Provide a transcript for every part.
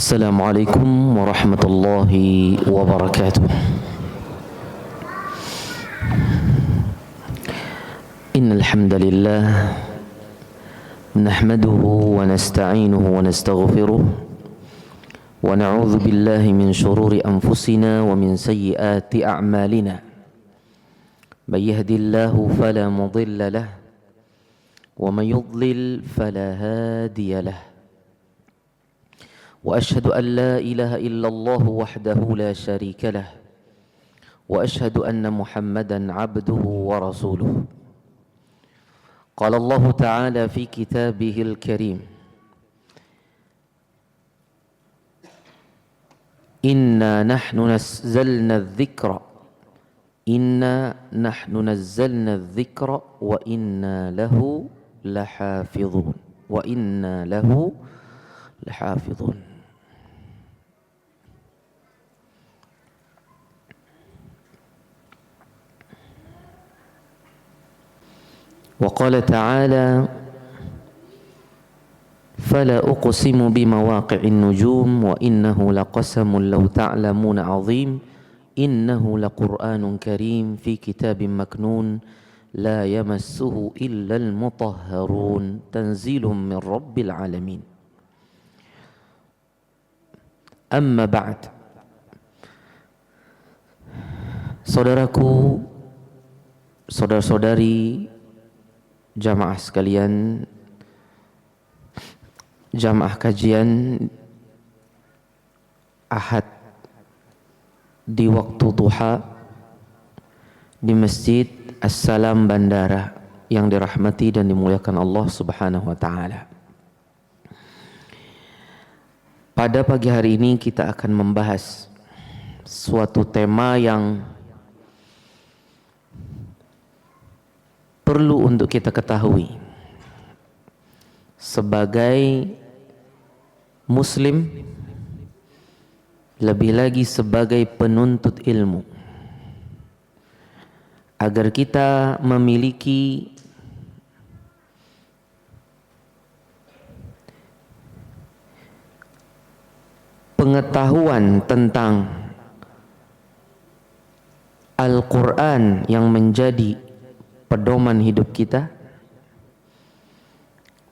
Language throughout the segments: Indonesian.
Assalamualaikum warahmatullahi wabarakatuh. Innal hamdalillah nahmaduhu wa nasta'inuhu wa nastaghfiruh wa na'udzu billahi min shururi anfusina wa min sayyiati a'malina. May yahdihillahu fala mudilla lahu wa may yudlil fala hadiya lahu. وأشهد أن لا إله إلا الله وحده لا شريك له وأشهد أن محمدا عبده ورسوله. قال الله تعالى في كتابه الكريم: إنا نحن نزلنا الذكر وإنا له لحافظون. وقال تعالى: فلا أقسم بمواقع النجوم وإنه لقسم لو تعلمون عظيم إنه لقرآن كريم في كتاب مكنون لا يمسه إلا المطهرون تنزيل من رب العالمين. أما بعد. Saudaraku, saudara-saudari, jamaah sekalian, jamaah kajian Ahad di waktu duha di Masjid As-Salam Bandara yang dirahmati dan dimuliakan Allah Subhanahu wa taala. Pada pagi hari ini kita akan membahas suatu tema yang perlu untuk kita ketahui sebagai muslim, lebih lagi sebagai penuntut ilmu, agar kita memiliki pengetahuan tentang Al-Quran yang menjadi pedoman hidup kita,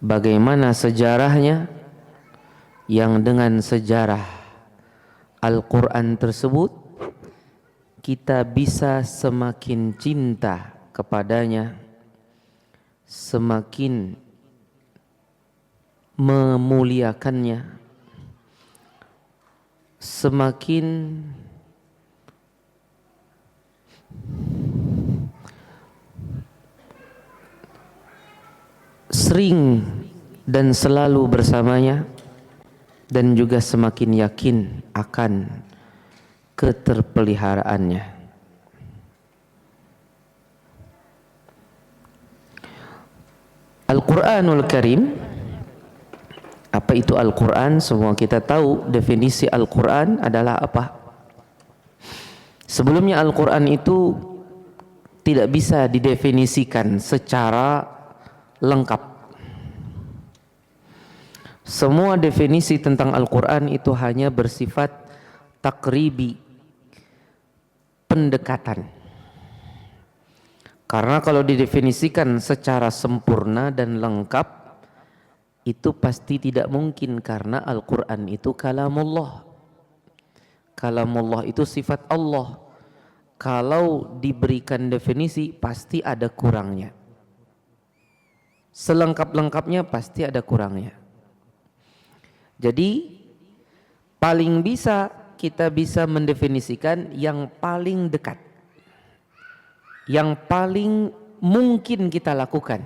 bagaimana sejarahnya, yang dengan sejarah Al-Quran tersebut kita bisa semakin cinta kepadanya, semakin memuliakannya, semakin sering dan selalu bersamanya, dan juga semakin yakin akan keterpeliharaannya. Al-Quranul Karim. Apa itu Al-Quran? Semua kita tahu definisi Al-Quran adalah apa. Sebelumnya Al-Quran itu tidak bisa didefinisikan secara lengkap. Semua definisi tentang Al-Quran itu hanya bersifat takribi, pendekatan. Karena kalau didefinisikan secara sempurna dan lengkap, itu pasti tidak mungkin, karena Al-Quran itu kalamullah. Kalamullah itu sifat Allah. Kalau diberikan definisi pasti ada kurangnya. Selengkap-lengkapnya pasti ada kurangnya. Jadi paling bisa kita bisa mendefinisikan yang paling dekat, yang paling mungkin kita lakukan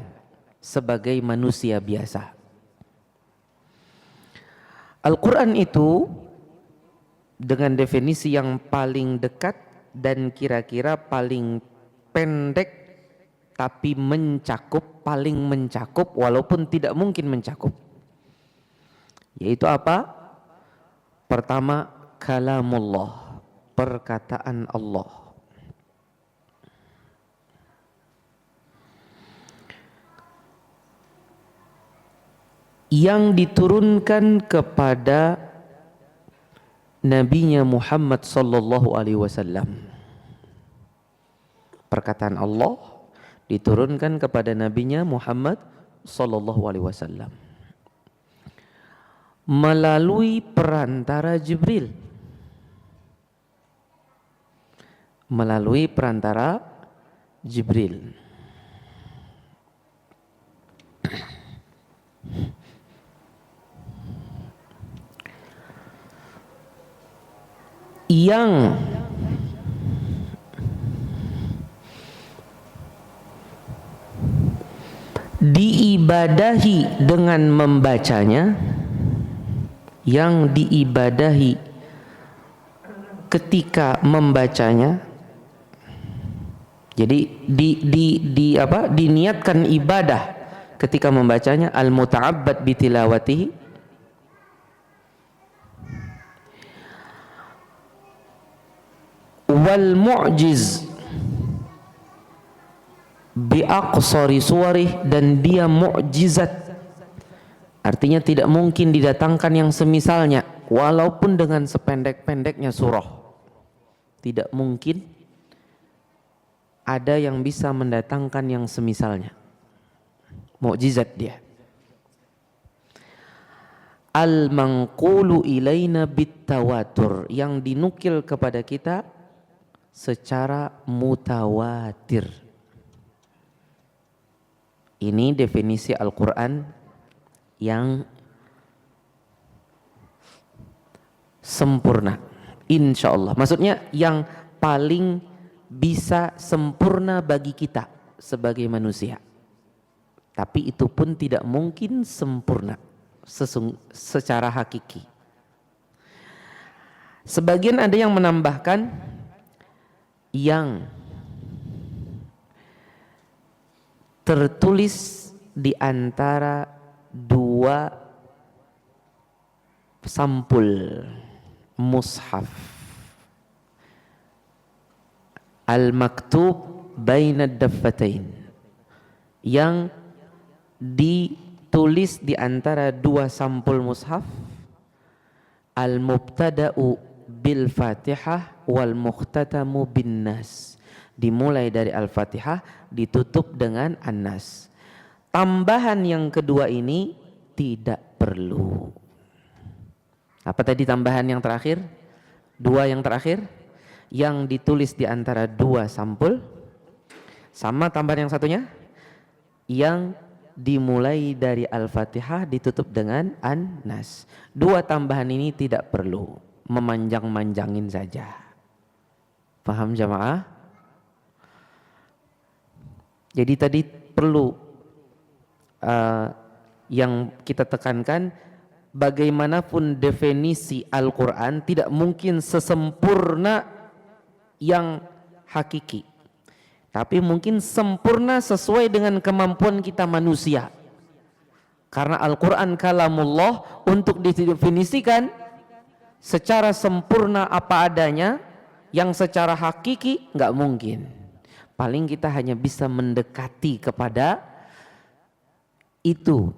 sebagai manusia biasa. Al-Quran itu dengan definisi yang paling dekat dan kira-kira paling pendek tapi paling mencakup walaupun tidak mungkin mencakup. Yaitu apa? Pertama, kalamullah, perkataan Allah. Yang diturunkan kepada nabinya Muhammad sallallahu alaihi wasallam. Perkataan Allah diturunkan kepada nabinya Muhammad sallallahu alaihi wasallam melalui perantara Jibril. Melalui perantara Jibril. Yang diibadahi dengan membacanya, yang diibadahi ketika membacanya. Jadi diniatkan ibadah ketika membacanya, al-muta'abbad bitilawatihi, wal mu'jiz bi aqsari suwarih, dan dia mukjizat, artinya tidak mungkin didatangkan yang semisalnya walaupun dengan sependek-pendeknya surah. Tidak mungkin ada yang bisa mendatangkan yang semisalnya. Mukjizat dia. Al-manqulu ilaina bitawatur, yang dinukil kepada kita secara mutawatir. Ini definisi Al-Quran yang sempurna, insya Allah. Maksudnya yang paling bisa sempurna bagi kita sebagai manusia. Tapi itu pun tidak mungkin sempurna secara hakiki. Sebagian ada yang menambahkan yang tertulis di antara dua sampul mushaf, al-maktub baina daffatain, yang ditulis di antara dua sampul mushaf, al-mubtada'u bil Fatihah wal muhtatamu bin Nas, dimulai dari Al-Fatihah ditutup dengan An-Nas. Tambahan yang kedua ini tidak perlu. Apa tadi tambahan yang terakhir? Dua yang terakhir yang ditulis di antara dua sampul, sama tambahan yang satunya yang dimulai dari Al-Fatihah ditutup dengan An-Nas. Dua tambahan ini tidak perlu, memanjang-manjangin saja. Paham jamaah? Jadi tadi perlu yang kita tekankan, bagaimanapun definisi Al-Quran tidak mungkin sesempurna yang hakiki, tapi mungkin sempurna sesuai dengan kemampuan kita manusia. Karena Al-Quran kalamullah, untuk didefinisikan secara sempurna apa adanya, yang secara hakiki nggak mungkin. Paling kita hanya bisa mendekati kepada itu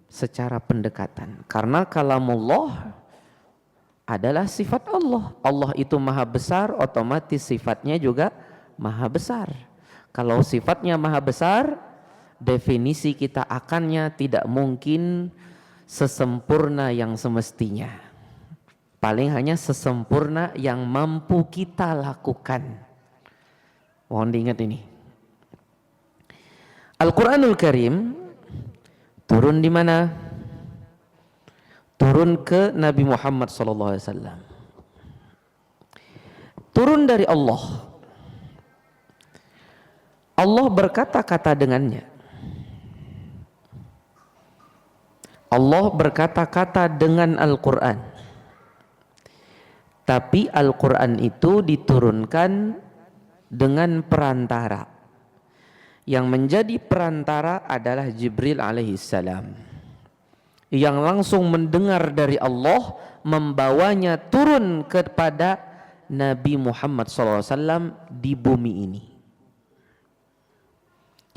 secara pendekatan. Karena kalamullah adalah sifat Allah. Allah itu maha besar, otomatis sifatnya juga maha besar. Kalau sifatnya maha besar, definisi kita akannya tidak mungkin sesempurna yang semestinya. Paling hanya sesempurna yang mampu kita lakukan. Mohon diingat ini. Al-Quranul Karim turun di mana? Turun ke Nabi Muhammad SAW. Turun dari Allah. Allah berkata-kata dengannya. Allah berkata-kata dengan Al-Quran. Tapi Al-Quran itu diturunkan dengan perantara. Yang menjadi perantara adalah Jibril alaihissalam, yang langsung mendengar dari Allah, membawanya turun kepada Nabi Muhammad SAW di bumi ini.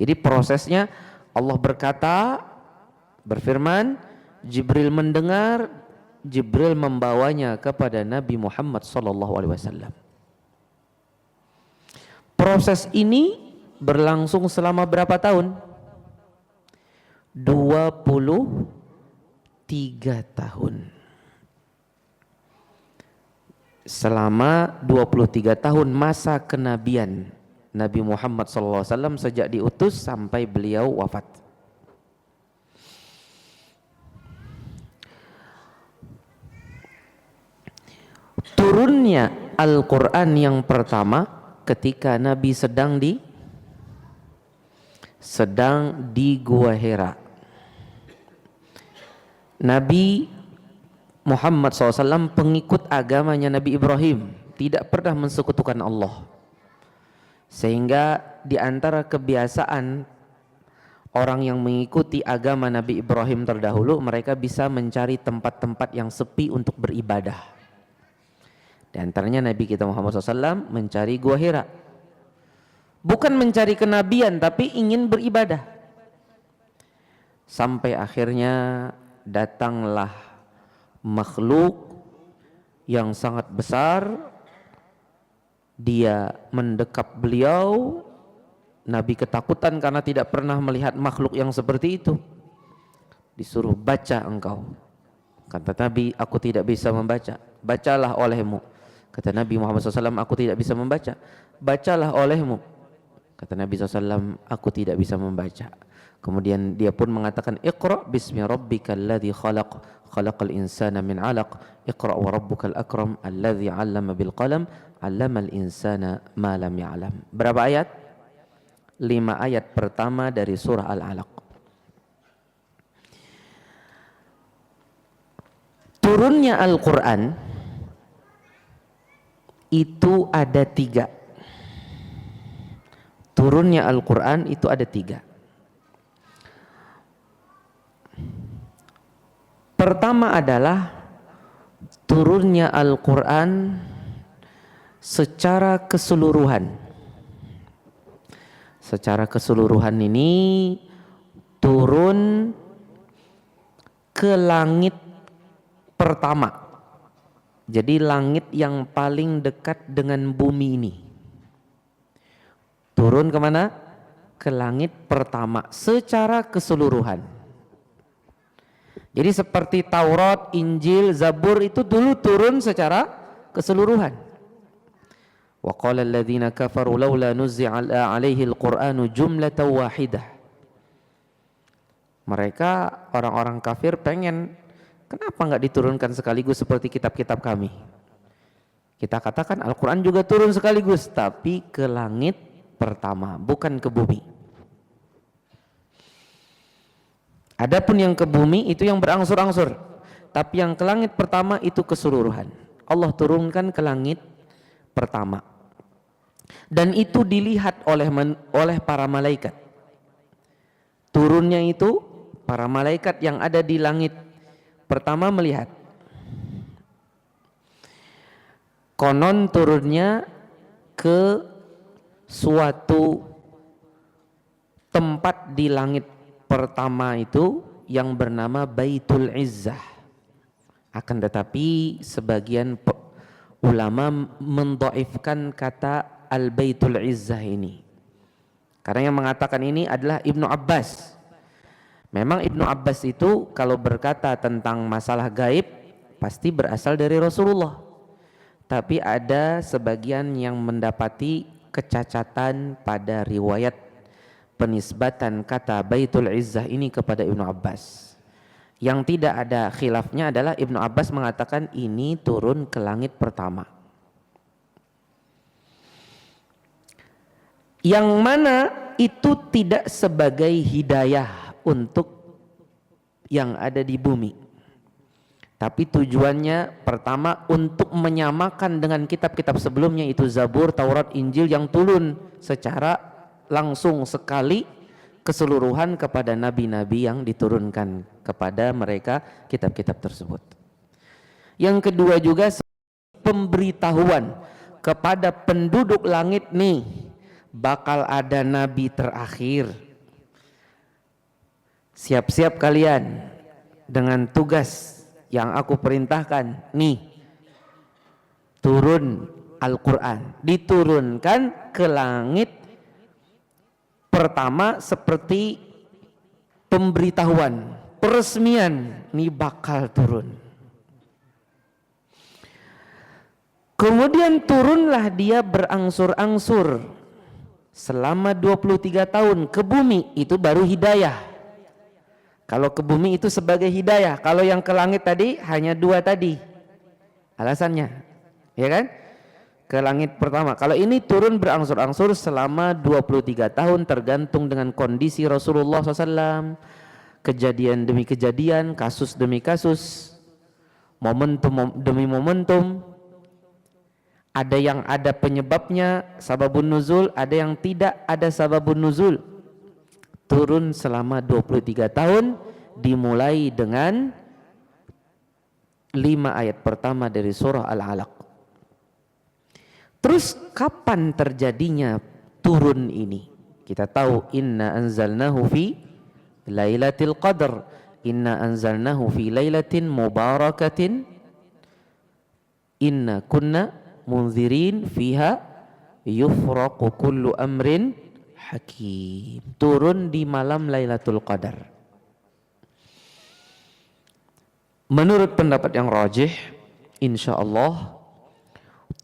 Jadi prosesnya, Allah berkata, berfirman, Jibril mendengar, Jibril membawanya kepada Nabi Muhammad SAW. Proses ini berlangsung selama berapa tahun? 23 tahun. Selama 23 tahun masa kenabian Nabi Muhammad SAW sejak diutus sampai beliau wafat. Turunnya Al-Quran yang pertama ketika Nabi sedang di Gua Hira. Nabi Muhammad SAW pengikut agamanya Nabi Ibrahim, tidak pernah mensekutukan Allah. Sehingga di antara kebiasaan orang yang mengikuti agama Nabi Ibrahim terdahulu, mereka bisa mencari tempat-tempat yang sepi untuk beribadah. Di antaranya Nabi kita Muhammad SAW mencari Gua Hira. Bukan mencari kenabian, tapi ingin beribadah. Sampai akhirnya datanglah makhluk yang sangat besar, dia mendekap beliau. Nabi ketakutan karena tidak pernah melihat makhluk yang seperti itu. Disuruh baca engkau. Kata Nabi, aku tidak bisa membaca. Bacalah olehmu. Kata Nabi Muhammad SAW, aku tidak bisa membaca. Bacalah olehmu. Kata Nabi SAW, aku tidak bisa membaca. Kemudian dia pun mengatakan, Iqra bismi rabbikal ladzi khalaq, khalaqal insana min 'alaq, Iqra wa rabbukal akram alladzi 'allama bil qalam, 'allamal insana ma lam ya'lam. Berapa ayat? 5 ayat pertama dari surah Al-Alaq. Turunnya Al-Quran itu ada 3. Turunnya Al-Quran itu ada 3. Pertama adalah turunnya Al-Quran secara keseluruhan. Secara keseluruhan ini turun ke langit pertama. Jadi langit yang paling dekat dengan bumi ini. Turun kemana? Ke langit pertama secara keseluruhan. Jadi seperti Taurat, Injil, Zabur itu dulu turun secara keseluruhan. Wa qala alladziina kafaru laula nuzzi'a 'alaihi al-Qur'anu jumlatan wahidah. Mereka orang-orang kafir pengen, kenapa enggak diturunkan sekaligus seperti kitab-kitab kami? Kita katakan Al-Quran juga turun sekaligus, tapi ke langit pertama, bukan ke bumi. Adapun yang ke bumi itu yang berangsur-angsur, tapi yang ke langit pertama itu keseluruhan. Allah turunkan ke langit pertama, dan itu dilihat oleh para malaikat. Turunnya itu para malaikat yang ada di langit pertama melihat. Konon turunnya ke suatu tempat di langit pertama itu yang bernama Baitul Izzah. Akan tetapi sebagian ulama mendhaifkan kata Al-Baitul Izzah ini, karena yang mengatakan ini adalah Ibnu Abbas. Memang Ibnu Abbas itu kalau berkata tentang masalah gaib pasti berasal dari Rasulullah. Tapi ada sebagian yang mendapati kecacatan pada riwayat penisbatan kata Baitul Izzah ini kepada Ibnu Abbas. Yang tidak ada khilafnya adalah Ibnu Abbas mengatakan ini turun ke langit pertama. Yang mana itu tidak sebagai hidayah untuk yang ada di bumi, tapi tujuannya pertama untuk menyamakan dengan kitab-kitab sebelumnya, itu Zabur, Taurat, Injil yang turun secara langsung sekali keseluruhan kepada nabi-nabi yang diturunkan kepada mereka kitab-kitab tersebut. Yang kedua juga pemberitahuan kepada penduduk langit nih, bakal ada nabi terakhir. Siap-siap kalian dengan tugas yang aku perintahkan, nih turun Al-Quran, diturunkan ke langit pertama seperti pemberitahuan, peresmian, nih bakal turun. Kemudian turunlah dia berangsur-angsur selama 23 tahun ke bumi, itu baru hidayah. Kalau ke bumi itu sebagai hidayah, kalau yang ke langit tadi hanya 2 tadi. Alasannya, ya kan? Ke langit pertama. Kalau ini turun berangsur-angsur selama 23 tahun tergantung dengan kondisi Rasulullah SAW, kejadian demi kejadian, kasus demi kasus, momentum demi momentum. Ada yang ada penyebabnya, sababun nuzul, ada yang tidak ada sababun nuzul. Turun selama 23 tahun dimulai dengan 5 ayat pertama dari surah Al-Alaq. Terus kapan terjadinya turun ini? Kita tahu inna anzalnahu fi lailatul qadar. Inna anzalnahu fi lailatin mubarakatin. Inna kunna munzirin fiha yufraqu kullu amrin hakim. Turun di malam Lailatul Qadar. Menurut pendapat yang rajih, insyaallah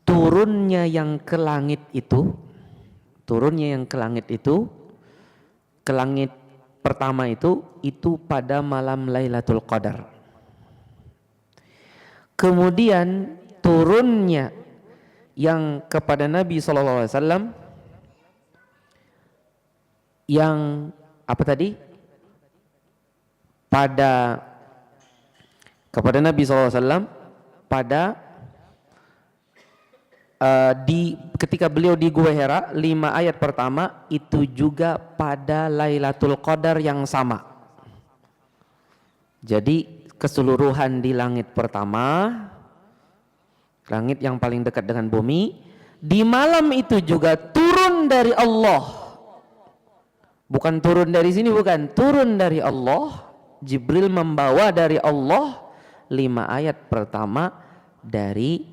turunnya yang ke langit itu, ke langit pertama itu pada malam Lailatul Qadar. Kemudian turunnya yang kepada Nabi SAW yang apa tadi? Kepada Nabi SAW pada ketika beliau di Gua Hira, 5 ayat pertama itu juga pada Lailatul Qadar yang sama. Jadi keseluruhan di langit pertama, langit yang paling dekat dengan bumi, di malam itu juga turun dari Allah. Bukan turun dari sini, bukan, turun dari Allah. Jibril membawa dari Allah 5 ayat pertama dari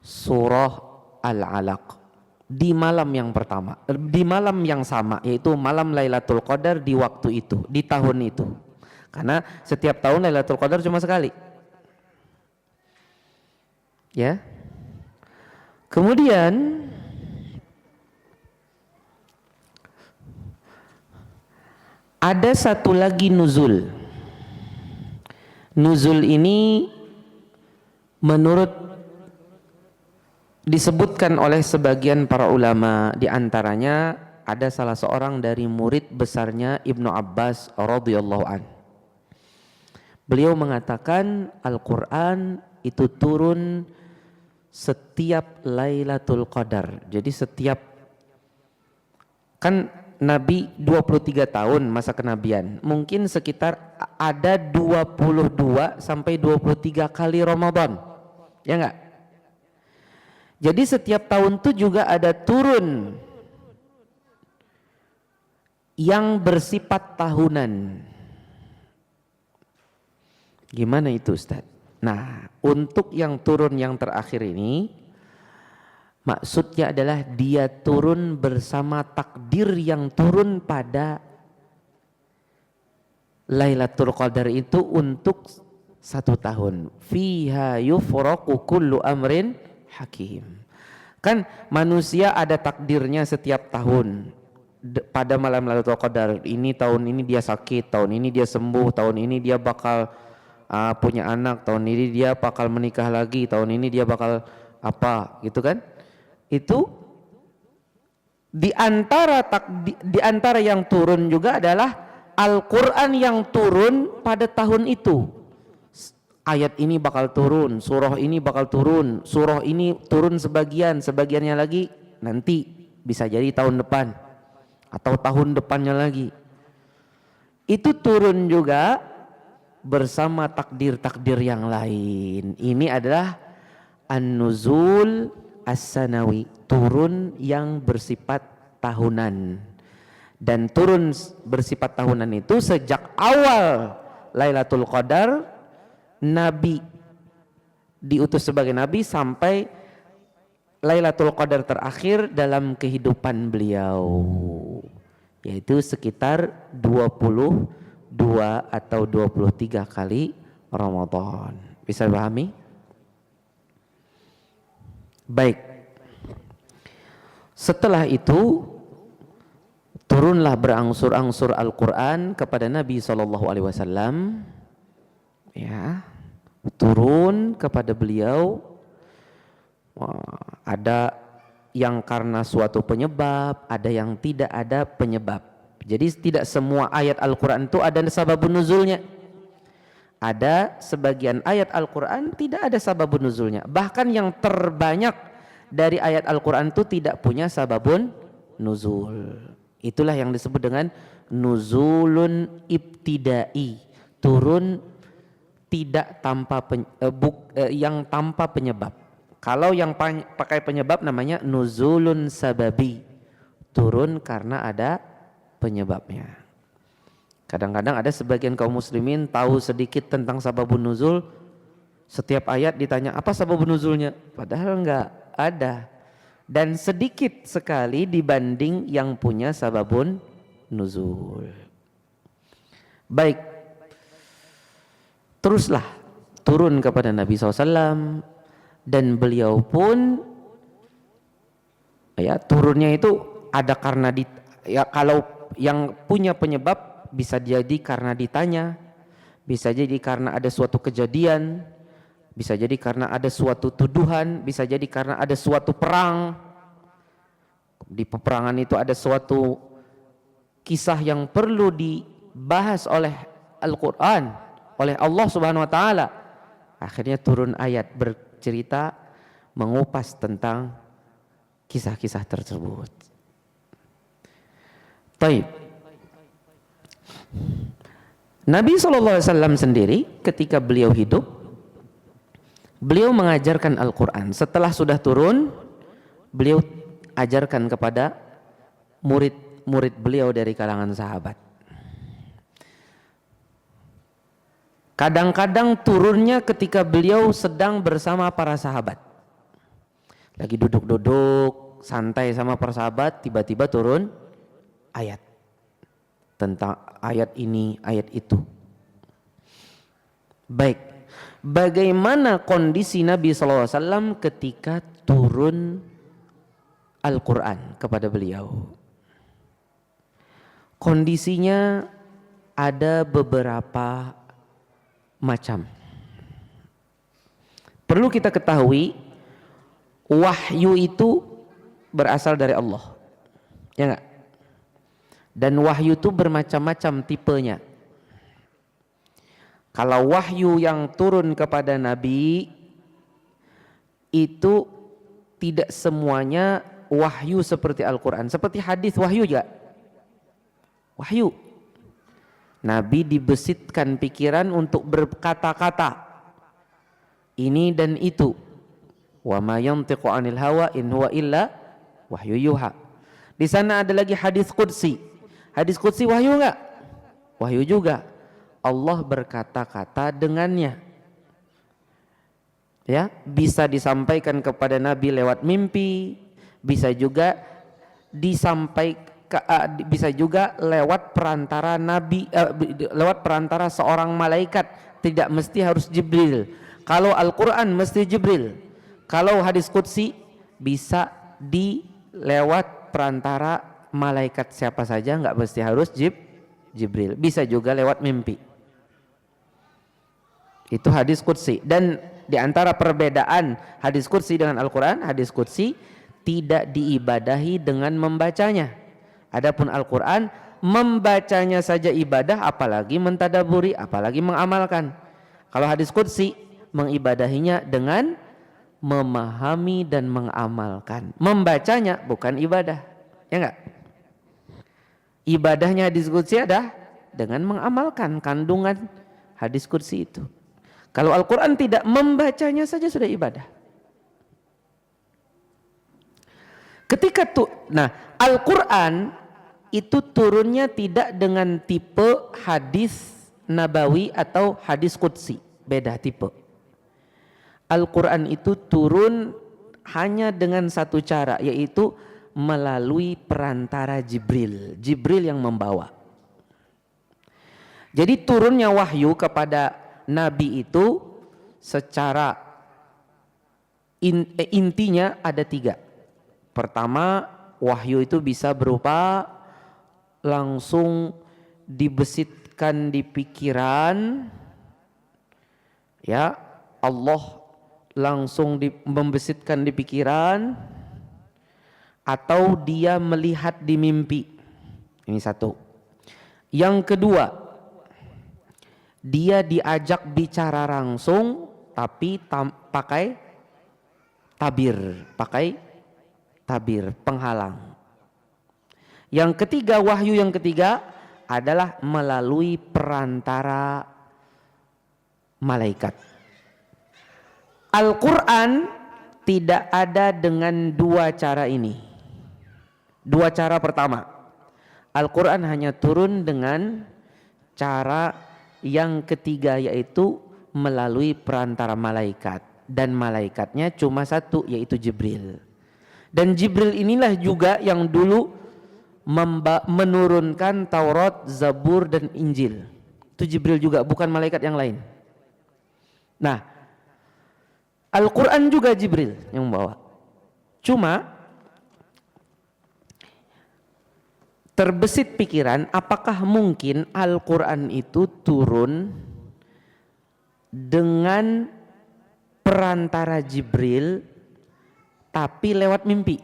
surah Al-Alaq di malam yang pertama, di malam yang sama, yaitu malam Lailatul Qadar di waktu itu, di tahun itu. Karena setiap tahun Lailatul Qadar cuma sekali. Ya. Kemudian ada satu lagi nuzul. Nuzul ini menurut disebutkan oleh sebagian para ulama, di antaranya ada salah seorang dari murid besarnya Ibnu Abbas radhiyallahu an. Beliau mengatakan Al-Qur'an itu turun setiap Lailatul Qadar. Jadi setiap, kan Nabi 23 tahun masa kenabian, mungkin sekitar ada 22 sampai 23 kali Ramadan, ya enggak? Jadi setiap tahun itu juga ada turun yang bersifat tahunan. Gimana itu Ustaz? Nah, untuk yang turun yang terakhir ini, maksudnya adalah dia turun bersama takdir yang turun pada Lailatul Qadar itu untuk 1 tahun. Fiha yufraqu kullu amrin hakim. Kan manusia ada takdirnya setiap tahun. Pada malam Lailatul Qadar ini, tahun ini dia sakit, tahun ini dia sembuh, tahun ini dia bakal punya anak, tahun ini dia bakal menikah lagi, tahun ini dia bakal apa gitu kan. Itu di antara yang turun juga adalah Al-Quran yang turun pada tahun itu. Ayat ini bakal turun, surah ini bakal turun, surah ini turun sebagiannya lagi nanti bisa jadi tahun depan atau tahun depannya lagi. Itu turun juga bersama takdir-takdir yang lain. Ini adalah an-nuzul as-sanawi, turun yang bersifat tahunan. Dan turun bersifat tahunan itu sejak awal Lailatul Qadar Nabi diutus sebagai Nabi sampai Lailatul Qadar terakhir dalam kehidupan beliau, yaitu sekitar 22 atau 23 kali Ramadan. Bisa dipahami? Baik. Setelah itu turunlah berangsur-angsur Al-Quran kepada Nabi SAW. Ya, turun kepada beliau. Ada yang karena suatu penyebab, ada yang tidak ada penyebab. Jadi tidak semua ayat Al-Quran itu ada sababun nuzulnya. Ada sebagian ayat Al-Quran tidak ada sababun nuzulnya. Bahkan yang terbanyak dari ayat Al-Quran itu tidak punya sababun nuzul. Itulah yang disebut dengan nuzulun ibtidai, turun tidak tanpa yang tanpa penyebab. Kalau yang pakai penyebab namanya nuzulun sababi, turun karena ada penyebabnya. Kadang-kadang ada sebagian kaum muslimin tahu sedikit tentang sababun nuzul, setiap ayat ditanya apa sababun nuzulnya, padahal enggak ada. Dan sedikit sekali dibanding yang punya sababun nuzul. Baik, teruslah turun kepada Nabi SAW. Dan beliau pun ya turunnya itu ada karena kalau yang punya penyebab bisa jadi karena ditanya, bisa jadi karena ada suatu kejadian, bisa jadi karena ada suatu tuduhan, bisa jadi karena ada suatu perang. Di peperangan itu ada suatu kisah yang perlu dibahas oleh Al-Quran, oleh Allah Subhanahu Wa Taala. Akhirnya turun ayat cerita mengupas tentang kisah-kisah tersebut. Taib. Nabi SAW sendiri ketika beliau hidup, beliau mengajarkan Al-Quran. Setelah sudah turun, beliau ajarkan kepada murid-murid beliau dari kalangan sahabat. Kadang-kadang turunnya ketika beliau sedang bersama para sahabat. Lagi duduk-duduk santai sama para sahabat, tiba-tiba turun ayat tentang ayat ini, ayat itu. Baik, bagaimana kondisi Nabi SAW ketika turun Al-Quran kepada beliau? Kondisinya ada beberapa macam. Perlu kita ketahui, wahyu itu berasal dari Allah, ya enggak? Dan wahyu itu bermacam-macam tipenya. Kalau wahyu yang turun kepada Nabi itu tidak semuanya wahyu seperti Al-Quran, seperti hadis wahyu juga. Wahyu. Nabi dibesitkan pikiran untuk berkata-kata ini dan itu. Wa ma yantiqu 'anil hawa in huwa illa wahyu yuha. Di sana ada lagi hadis qudsi. Hadis qudsi wahyu enggak? Wahyu juga. Allah berkata-kata dengannya. Ya, bisa disampaikan kepada Nabi lewat mimpi, bisa juga disampaikan bisa juga lewat perantara Nabi, lewat perantara seorang malaikat, tidak mesti harus Jibril. Kalau Al-Quran mesti Jibril. Kalau hadis qudsi bisa lewat perantara malaikat siapa saja, nggak mesti harus Jibril. Bisa juga lewat mimpi. Itu hadis qudsi. Dan di antara perbedaan hadis qudsi dengan Al-Quran, hadis qudsi tidak diibadahi dengan membacanya. Adapun Al-Quran, membacanya saja ibadah, apalagi mentadaburi, apalagi mengamalkan. Kalau hadis qudsi, mengibadahinya dengan memahami dan mengamalkan. Membacanya bukan ibadah, ya enggak? Ibadahnya hadis qudsi ada dengan mengamalkan kandungan hadis qudsi itu. Kalau Al-Quran tidak, membacanya saja sudah ibadah. Ketika Al-Quran itu turunnya tidak dengan tipe hadis nabawi atau hadis qudsi. beda tipe. Al-Quran itu turun hanya dengan satu cara, yaitu melalui perantara Jibril. Jibril yang membawa. Jadi turunnya wahyu kepada Nabi itu secara intinya ada 3. Pertama, wahyu itu bisa berupa langsung dibesitkan di pikiran, ya, Allah langsung membesitkan di pikiran, atau dia melihat di mimpi. Ini satu. Yang kedua, dia diajak bicara langsung tapi pakai tabir penghalang. Yang ketiga, wahyu yang ketiga adalah melalui perantara malaikat. Al-Quran tidak ada dengan 2 cara ini. 2 cara pertama, Al-Quran hanya turun dengan cara yang ketiga, yaitu melalui perantara malaikat. Dan malaikatnya cuma satu, yaitu Jibril. Dan Jibril inilah juga yang dulu menurunkan Taurat, Zabur, dan Injil. Itu Jibril juga, bukan malaikat yang lain. Nah, Al-Quran juga Jibril yang membawa. Cuma terbesit pikiran, apakah mungkin Al-Quran itu turun dengan perantara Jibril tapi lewat mimpi?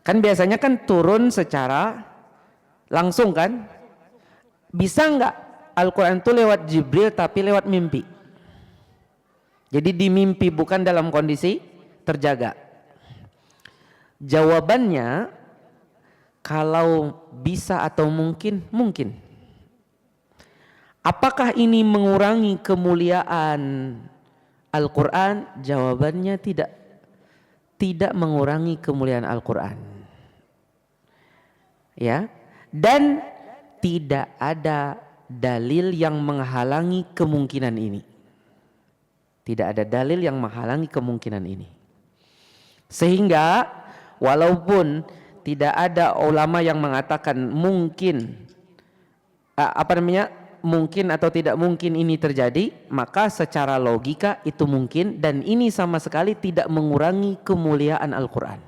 Kan biasanya kan turun secara langsung kan? Bisa nggak Al-Quran itu lewat Jibril tapi lewat mimpi? Jadi di mimpi, bukan dalam kondisi terjaga. Jawabannya, kalau bisa atau mungkin. Apakah ini mengurangi kemuliaan Al-Quran? Jawabannya tidak. Tidak mengurangi kemuliaan Al-Quran. Ya, dan tidak ada dalil yang menghalangi kemungkinan ini. Tidak ada dalil yang menghalangi kemungkinan ini. Sehingga walaupun tidak ada ulama yang mengatakan mungkin mungkin atau tidak mungkin ini terjadi, maka secara logika itu mungkin, dan ini sama sekali tidak mengurangi kemuliaan Al-Quran.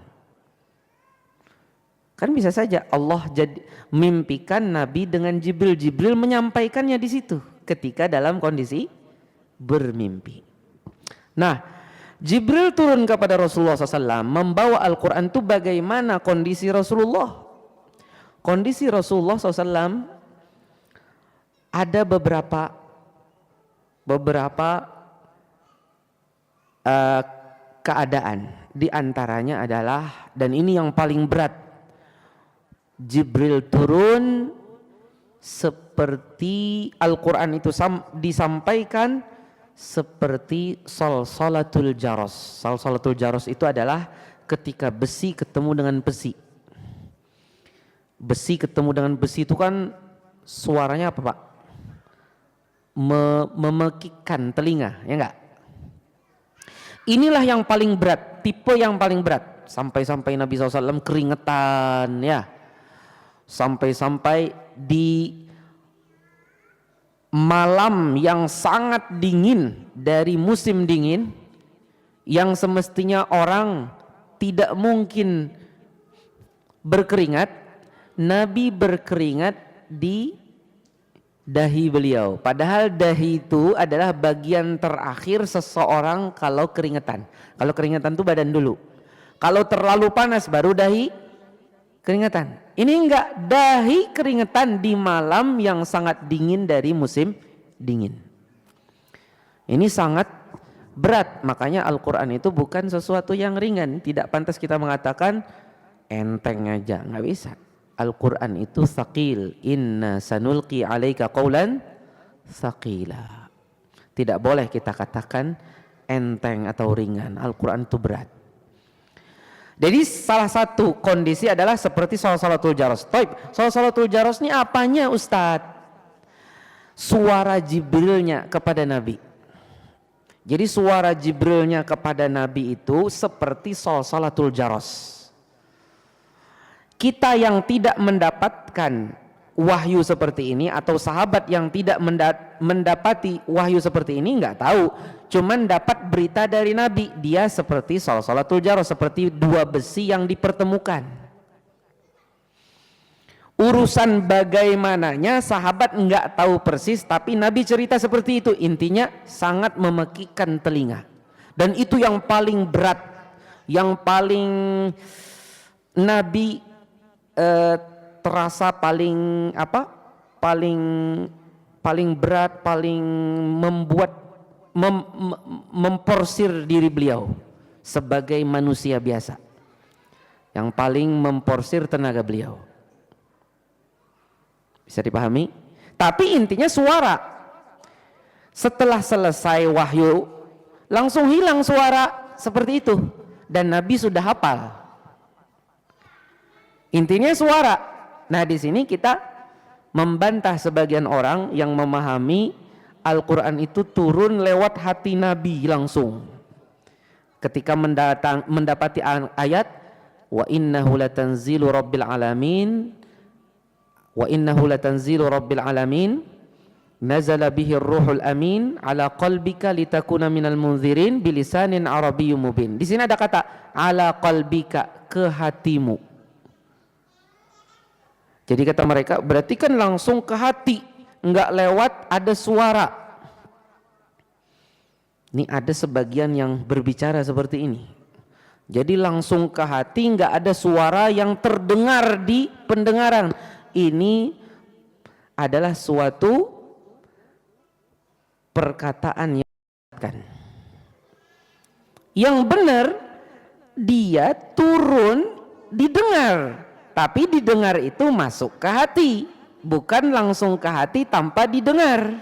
Kan bisa saja Allah mimpikan Nabi dengan Jibril. Jibril menyampaikannya di situ ketika dalam kondisi bermimpi. Nah, Jibril turun kepada Rasulullah SAW membawa Al-Quran itu bagaimana kondisi Rasulullah? Kondisi Rasulullah SAW ada beberapa keadaan. Di antaranya adalah, dan ini yang paling berat, Jibril turun seperti Al-Quran itu disampaikan seperti salsalatul jaros. Salsalatul jaros itu adalah ketika besi ketemu dengan besi. Besi ketemu dengan besi itu kan suaranya apa, Pak? Memekikkan telinga, ya enggak? Inilah yang paling berat, tipe yang paling berat. Sampai-sampai Nabi SAW keringetan, ya. Sampai-sampai di malam yang sangat dingin dari musim dingin, yang semestinya orang tidak mungkin berkeringat, Nabi berkeringat di dahi beliau. Padahal dahi itu adalah bagian terakhir seseorang kalau keringetan. Kalau keringetan itu badan dulu. Kalau terlalu panas baru dahi keringetan. Ini enggak, dahi keringetan di malam yang sangat dingin dari musim dingin. Ini sangat berat. Makanya Al-Quran itu bukan sesuatu yang ringan. Tidak pantas kita mengatakan enteng aja, nggak bisa. Al-Quran itu thaqil. Inna sanulqi alaika qawlan thaqila. Tidak boleh kita katakan enteng atau ringan. Al-Quran itu berat. Jadi salah satu kondisi adalah seperti salsalatul jaros. Salsalatul jaros ini apanya, Ustadz? suara Jibrilnya kepada Nabi. Jadi suara Jibrilnya kepada Nabi itu seperti salsalatul jaros. Kita yang tidak mendapatkan wahyu seperti ini, atau sahabat yang tidak mendapati wahyu seperti ini, nggak tahu, cuman dapat berita dari Nabi, dia seperti salsalatul jaros, seperti dua besi yang dipertemukan. Urusan bagaimananya sahabat nggak tahu persis, tapi Nabi cerita seperti itu. Intinya sangat memekikkan telinga, dan itu yang paling berat, yang paling Nabi terasa paling berat, paling membuat memporsir diri beliau sebagai manusia biasa, yang paling memporsir tenaga beliau. Bisa dipahami? Tapi intinya suara, setelah selesai wahyu langsung hilang suara seperti itu, dan Nabi sudah hafal. Intinya suara. Nah, di sini kita membantah sebagian orang yang memahami Al-Quran itu turun lewat hati Nabi langsung. Ketika mendapati ayat wa innahu latanzilu rabbil alamin, wa innahu latanzilu rabbil alamin, nazala bihi ruhul amin ala qalbika litakuna minal munzirin bilisanin arabiyyum mubin. Di sini ada kata ala qalbika, ke hatimu. Jadi kata mereka, berarti kan langsung ke hati, enggak lewat ada suara. Ini ada sebagian yang berbicara seperti ini. Jadi langsung ke hati, enggak ada suara yang terdengar di pendengaran. Ini adalah suatu perkataan yang benar, dia turun didengar. Tapi didengar itu masuk ke hati, bukan langsung ke hati tanpa didengar.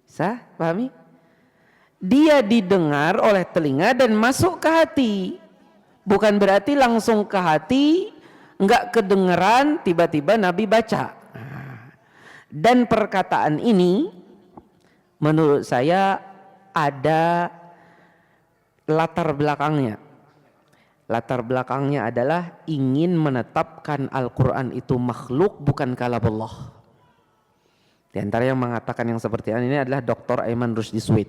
Bisa pahami? Dia didengar oleh telinga dan masuk ke hati, bukan berarti langsung ke hati, enggak kedengeran tiba-tiba Nabi baca. Dan perkataan ini menurut saya ada latar belakangnya. Latar belakangnya adalah ingin menetapkan Al-Quran itu makhluk, bukan kalamullah. Di antara yang mengatakan yang seperti ini adalah Dr. Aiman Rusdi Sweet.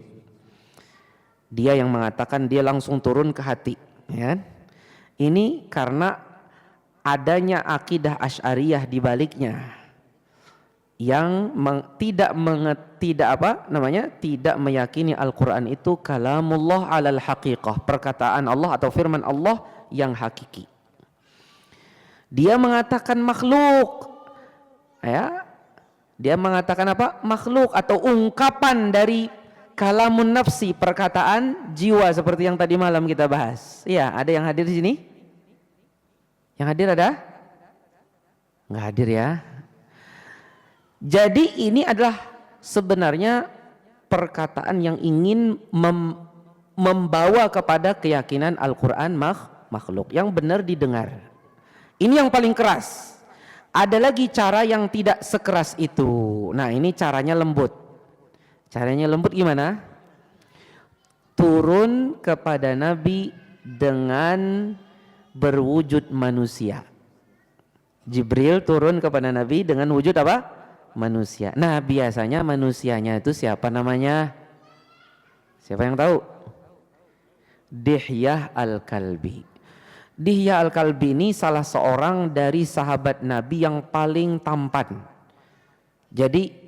Dia yang mengatakan dia langsung turun ke hati, ya. Ini karena adanya akidah Asy'ariyah di baliknya, yang tidak meyakini Al-Quran itu kalamullah alal haqiqah, perkataan Allah atau firman Allah yang hakiki. Dia mengatakan makhluk, ya. Dia mengatakan apa? Makhluk atau ungkapan dari kalamun nafsi, perkataan jiwa, seperti yang tadi malam kita bahas. Iya, ada yang hadir di sini? Yang hadir ada? Nggak hadir ya. Jadi ini adalah sebenarnya perkataan yang ingin membawa kepada keyakinan Al-Quran makhluk yang benar didengar. Ini yang paling keras. Ada lagi cara yang tidak sekeras itu. Nah, ini caranya lembut. Caranya lembut gimana? Turun kepada Nabi dengan berwujud manusia. Jibril turun kepada Nabi dengan wujud apa? Manusia. Nah, biasanya manusianya itu siapa namanya? Siapa yang tahu? Dihyah Al-Kalbi. Dihyah Al-Kalbi ini salah seorang dari sahabat Nabi yang paling tampan. Jadi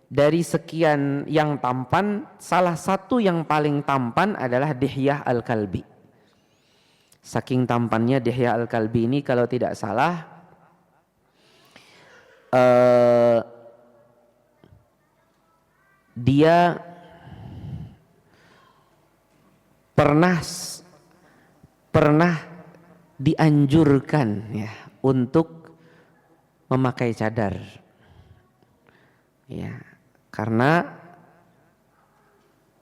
dari sekian yang tampan, salah satu yang paling tampan adalah Dihyah Al-Kalbi. Saking tampannya Dihyah Al-Kalbi ini, kalau tidak salah dia pernah dianjurkan ya untuk memakai cadar, ya, karena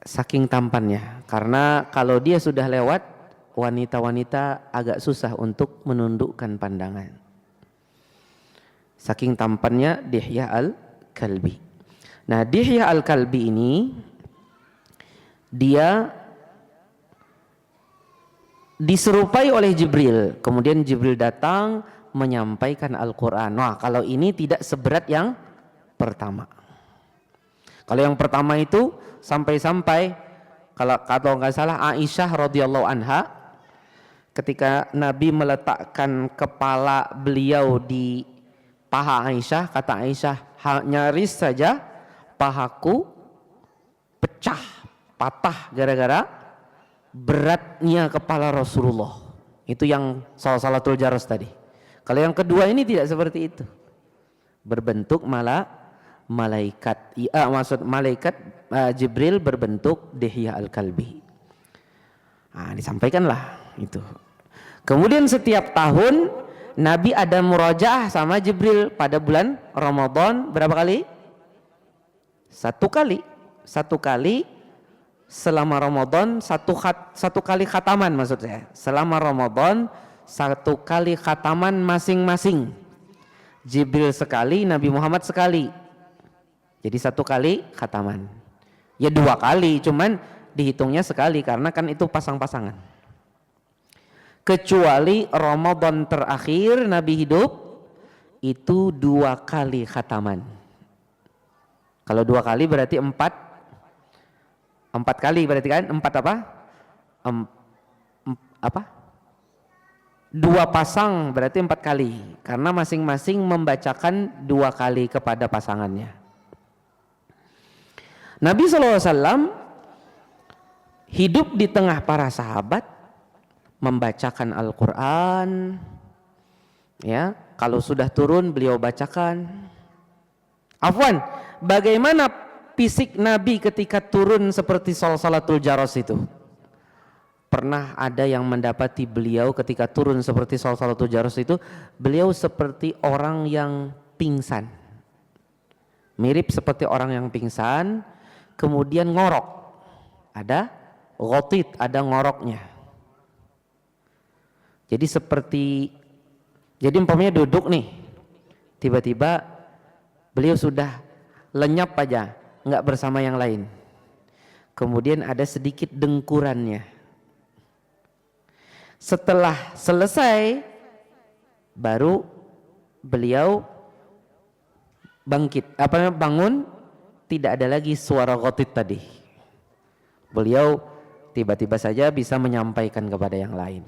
saking tampannya. Karena kalau dia sudah lewat, wanita-wanita agak susah untuk menundukkan pandangan. Saking tampannya Dihyah Al-Kalbi. Nah, Dihya Al-Kalbi ini dia diserupai oleh Jibril. Kemudian Jibril datang menyampaikan Al-Quran. Nah, kalau ini tidak seberat yang pertama. Kalau yang pertama itu sampai-sampai kalau nggak salah Aisyah radhiyallahu anha ketika Nabi meletakkan kepala beliau di paha Aisyah, kata Aisyah, nyaris saja pahaku pecah, patah gara-gara beratnya kepala Rasulullah. Itu yang salatul jaros tadi. Kalau yang kedua ini tidak seperti itu. Berbentuk malaikat. Maksud malaikat Jibril berbentuk Dihya Al-Kalbi. Nah, disampaikanlah itu. Kemudian setiap tahun Nabi ada murojaah sama Jibril pada bulan Ramadan berapa kali? Satu kali selama Ramadan, satu kali khataman maksud saya. Selama Ramadan satu kali khataman masing-masing. Jibril sekali, Nabi Muhammad sekali. Jadi satu kali khataman. Ya dua kali, cuman dihitungnya sekali karena kan itu pasang-pasangan. Kecuali Ramadan terakhir Nabi hidup itu 2 kali khataman. Kalau 2 kali berarti 4 kali berarti kan? 4 apa? 2 pasang berarti 4 kali karena masing-masing membacakan 2 kali kepada pasangannya. Nabi SAW hidup di tengah para sahabat, membacakan Al-Quran, ya. Kalau sudah turun beliau bacakan. Afwan, bagaimana fisik Nabi ketika turun seperti salatul jaros itu? Pernah ada yang mendapati beliau ketika turun seperti salatul jaros itu, beliau seperti orang yang pingsan. Mirip seperti orang yang pingsan, kemudian ngorok. Ada ghotit, ada ngoroknya. Jadi umpamanya duduk nih, tiba-tiba beliau sudah lenyap aja, nggak bersama yang lain. Kemudian ada sedikit dengkurannya. Setelah selesai, baru beliau bangun, tidak ada lagi suara ghotit tadi. Beliau tiba-tiba saja bisa menyampaikan kepada yang lain.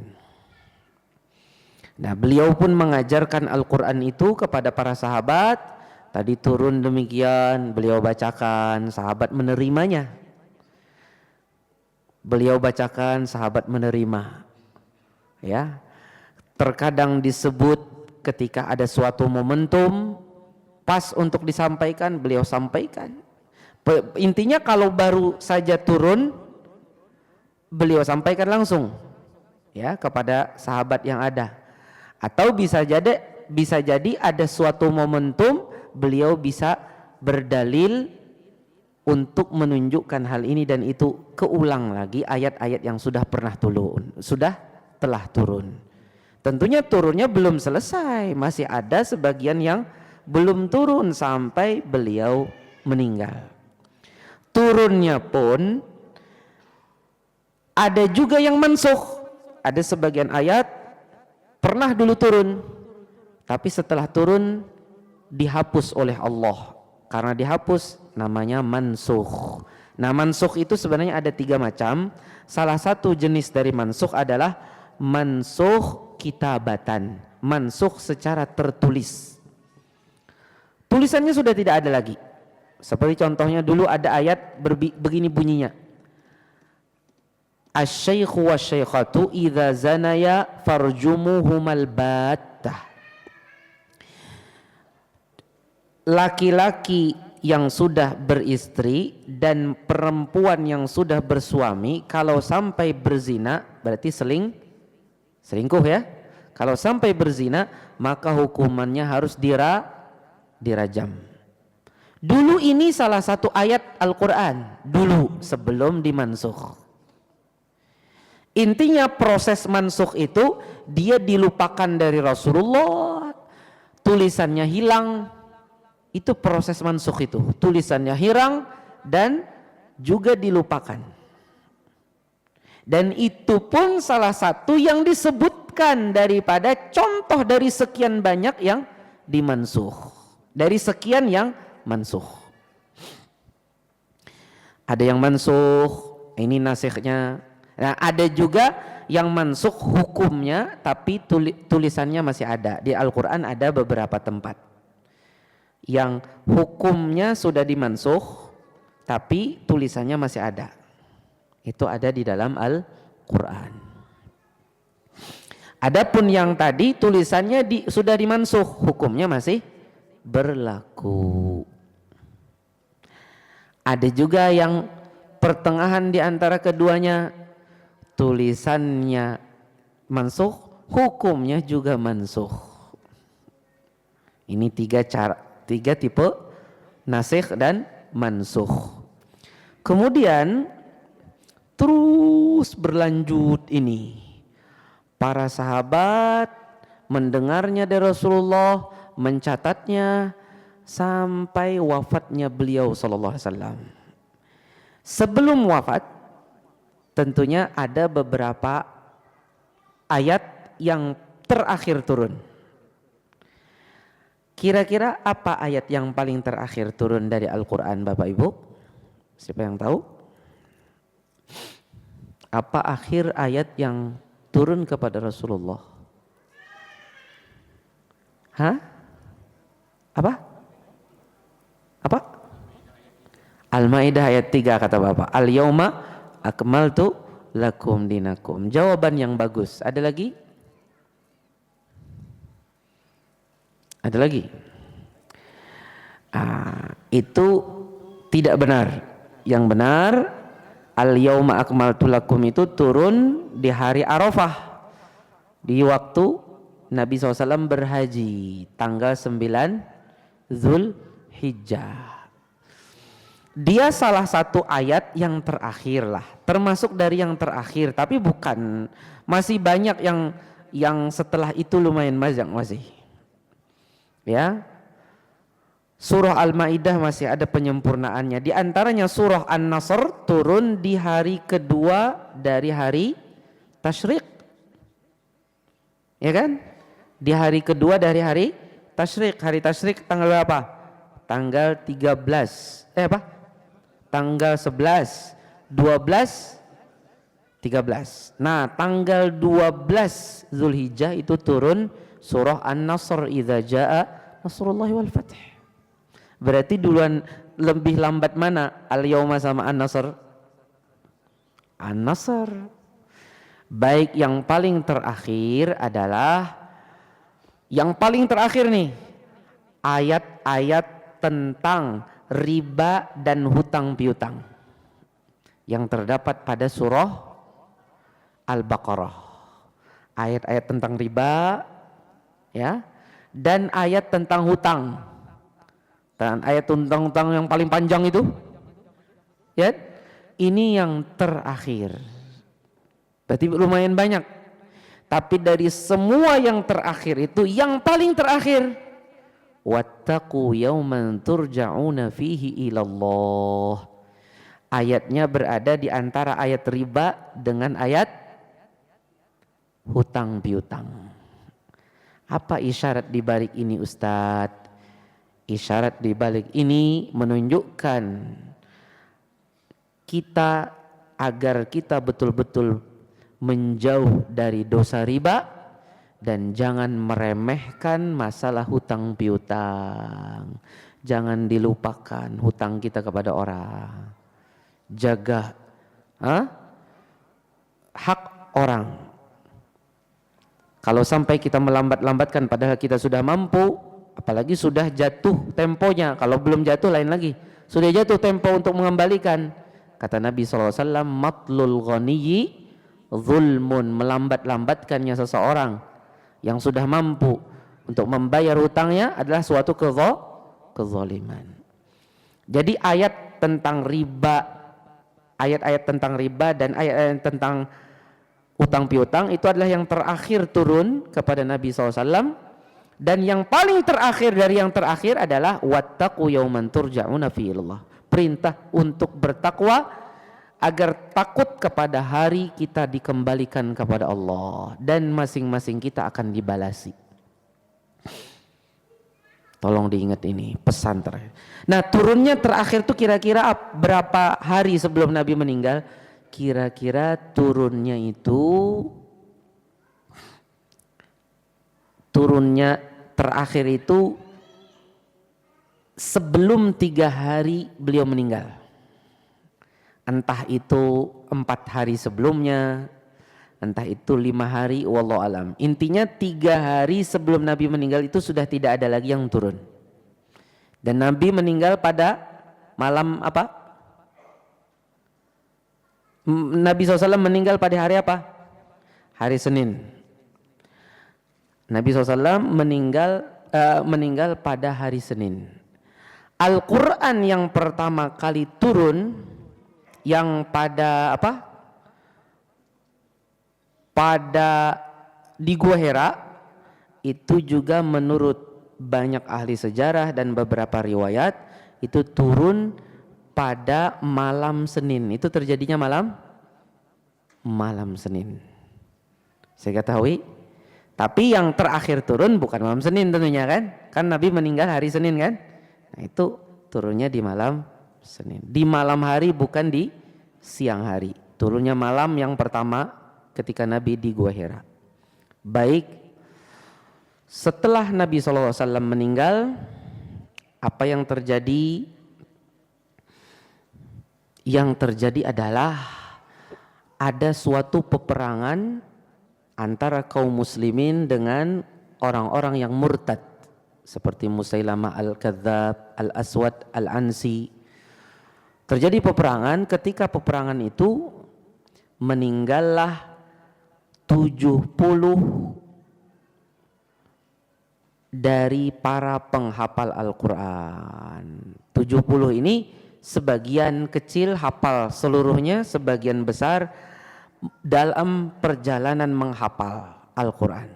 Nah, beliau pun mengajarkan Al-Quran itu kepada para sahabat. Tadi turun demikian, beliau bacakan, sahabat menerimanya. Beliau bacakan, sahabat menerima. Ya, terkadang disebut ketika ada suatu momentum pas untuk disampaikan, beliau sampaikan. Intinya kalau baru saja turun, beliau sampaikan langsung, ya, kepada sahabat yang ada. Atau bisa jadi ada suatu momentum beliau bisa berdalil untuk menunjukkan hal ini dan itu, keulang lagi ayat-ayat yang sudah telah turun. Tentunya turunnya belum selesai, masih ada sebagian yang belum turun sampai beliau meninggal. Turunnya pun ada juga yang mansukh. Ada sebagian ayat pernah dulu turun, tapi setelah turun dihapus oleh Allah. Karena dihapus namanya mansukh. Nah, mansukh itu sebenarnya ada 3 macam. Salah satu jenis dari mansukh adalah mansukh kitabatan, mansukh secara tertulis. Tulisannya sudah tidak ada lagi. Seperti contohnya dulu ada ayat begini bunyinya. Asy-syaikhu wasy-syaikhatu idza zanaya farjumuhumal battah. Laki-laki yang sudah beristri dan perempuan yang sudah bersuami kalau sampai berzina berarti selingkuh ya. Kalau sampai berzina maka hukumannya harus dirajam. Dulu ini salah satu ayat Al-Quran dulu sebelum dimansukh. Intinya proses mansukh itu dia dilupakan dari Rasulullah, tulisannya hilang, Itu proses mansukh itu. Tulisannya hilang dan juga dilupakan. Dan itu pun salah satu yang disebutkan daripada contoh dari sekian banyak yang dimansukh. Dari sekian yang mansukh. Ada yang mansukh, ini nasikhnya. Nah, ada juga yang mansukh hukumnya tapi tulisannya masih ada. Di Al-Quran ada beberapa tempat yang hukumnya sudah dimansukh tapi tulisannya masih ada. Itu ada di dalam Al-Quran. Adapun yang tadi tulisannya sudah dimansukh, hukumnya masih berlaku. Ada juga yang pertengahan di antara keduanya, tulisannya mansukh, hukumnya juga mansukh. Ini tiga tipe nasikh dan mansukh. Kemudian terus berlanjut ini. Para sahabat mendengarnya dari Rasulullah, mencatatnya sampai wafatnya beliau sallallahu alaihi wasallam. Sebelum wafat tentunya ada beberapa ayat yang terakhir turun. Kira-kira apa ayat yang paling terakhir turun dari Al-Quran, Bapak Ibu? Siapa yang tahu? Apa akhir ayat yang turun kepada Rasulullah? Hah? Apa? Apa? Al-Maidah ayat 3 kata Bapak. Al-yauma akmaltu lakum dinakum. Jawaban yang bagus. Ada lagi? Ada lagi? Itu tidak benar. Yang benar, al-yauma akmaltu lakum itu turun di hari Arafah. Di waktu Nabi SAW berhaji tanggal 9 Zulhijjah. Dia salah satu ayat yang terakhir lah, termasuk dari yang terakhir, tapi bukan, masih banyak yang setelah itu lumayan banyak masih. Ya, surah Al-Maidah masih ada penyempurnaannya. Di antaranya surah An-Nasr turun di hari kedua dari hari Tasyrik, ya kan? Di hari kedua dari hari Tasyrik. Hari Tasyrik tanggal berapa? Tanggal 13. Tanggal 11, 12, 13. Nah, tanggal 12 Zulhijjah itu turun surah An-Nasr, idza jaa nasrullahi wal fath. Berarti duluan lebih lambat mana? Al-yauma sama An-Nasr? An-Nasr. Baik, yang paling terakhir adalah yang paling terakhir nih, ayat-ayat tentang riba dan hutang piutang yang terdapat pada surah Al-Baqarah. Ayat-ayat tentang riba, ya, dan ayat tentang hutang. Dan ayat tentang hutang yang paling panjang itu, ya, ini yang terakhir. Berarti lumayan banyak. Tapi dari semua yang terakhir itu, yang paling terakhir, wattaqu yawman turja'una fihi ilallah. Ayatnya berada di antara ayat riba dengan ayat hutang piutang. Apa isyarat di balik ini, Ustadz? Isyarat di balik ini menunjukkan kita agar kita betul-betul menjauh dari dosa riba dan jangan meremehkan masalah hutang piutang. Jangan dilupakan hutang kita kepada orang. Jaga hak orang. Kalau sampai kita melambat-lambatkan padahal kita sudah mampu, apalagi sudah jatuh temponya. Kalau belum jatuh lain lagi. Sudah jatuh tempo untuk mengembalikan. Kata Nabi SAW, matlul ghaniyyi zulmun, melambat-lambatkannya seseorang yang sudah mampu untuk membayar hutangnya adalah suatu kezaliman. Jadi ayat tentang riba, ayat-ayat tentang riba dan ayat-ayat tentang hutang piutang itu adalah yang terakhir turun kepada Nabi SAW Dan yang paling terakhir dari yang terakhir adalah wattaqu yauman turja'una fihi ilallah. Perintah untuk bertakwa agar takut kepada hari kita dikembalikan kepada Allah dan masing-masing kita akan dibalasi. Tolong diingat ini pesan terakhir. Nah, turunnya terakhir tuh kira-kira berapa hari sebelum Nabi meninggal? Kira-kira turunnya terakhir itu sebelum 3 hari beliau meninggal. Entah itu 4 hari sebelumnya, entah itu 5 hari, wallahu alam. Intinya 3 hari sebelum Nabi meninggal itu sudah tidak ada lagi yang turun. Dan Nabi meninggal pada malam apa? Nabi SAW meninggal pada hari apa? Hari Senin. Nabi SAW meninggal pada hari Senin. Al-Quran yang pertama kali turun yang pada apa? Pada di Gua Hira itu juga menurut banyak ahli sejarah dan beberapa riwayat itu turun pada malam Senin. Itu terjadinya malam Senin. Saya ketahui. Tapi yang terakhir turun bukan malam Senin tentunya kan? Kan Nabi meninggal hari Senin kan? Nah, itu turunnya di malam Senin. Di malam hari bukan di siang hari. Turunnya malam yang pertama ketika Nabi di Gua Hira. Baik, setelah Nabi SAW meninggal, apa yang terjadi? Yang terjadi adalah ada suatu peperangan antara kaum muslimin dengan orang-orang yang murtad seperti Musailamah al-Kadzab, al-Aswad, al-Ansi. Terjadi peperangan, ketika peperangan itu meninggallah 70 dari para penghafal Al-Quran. 70 ini sebagian kecil hafal seluruhnya, sebagian besar dalam perjalanan menghafal Al-Quran.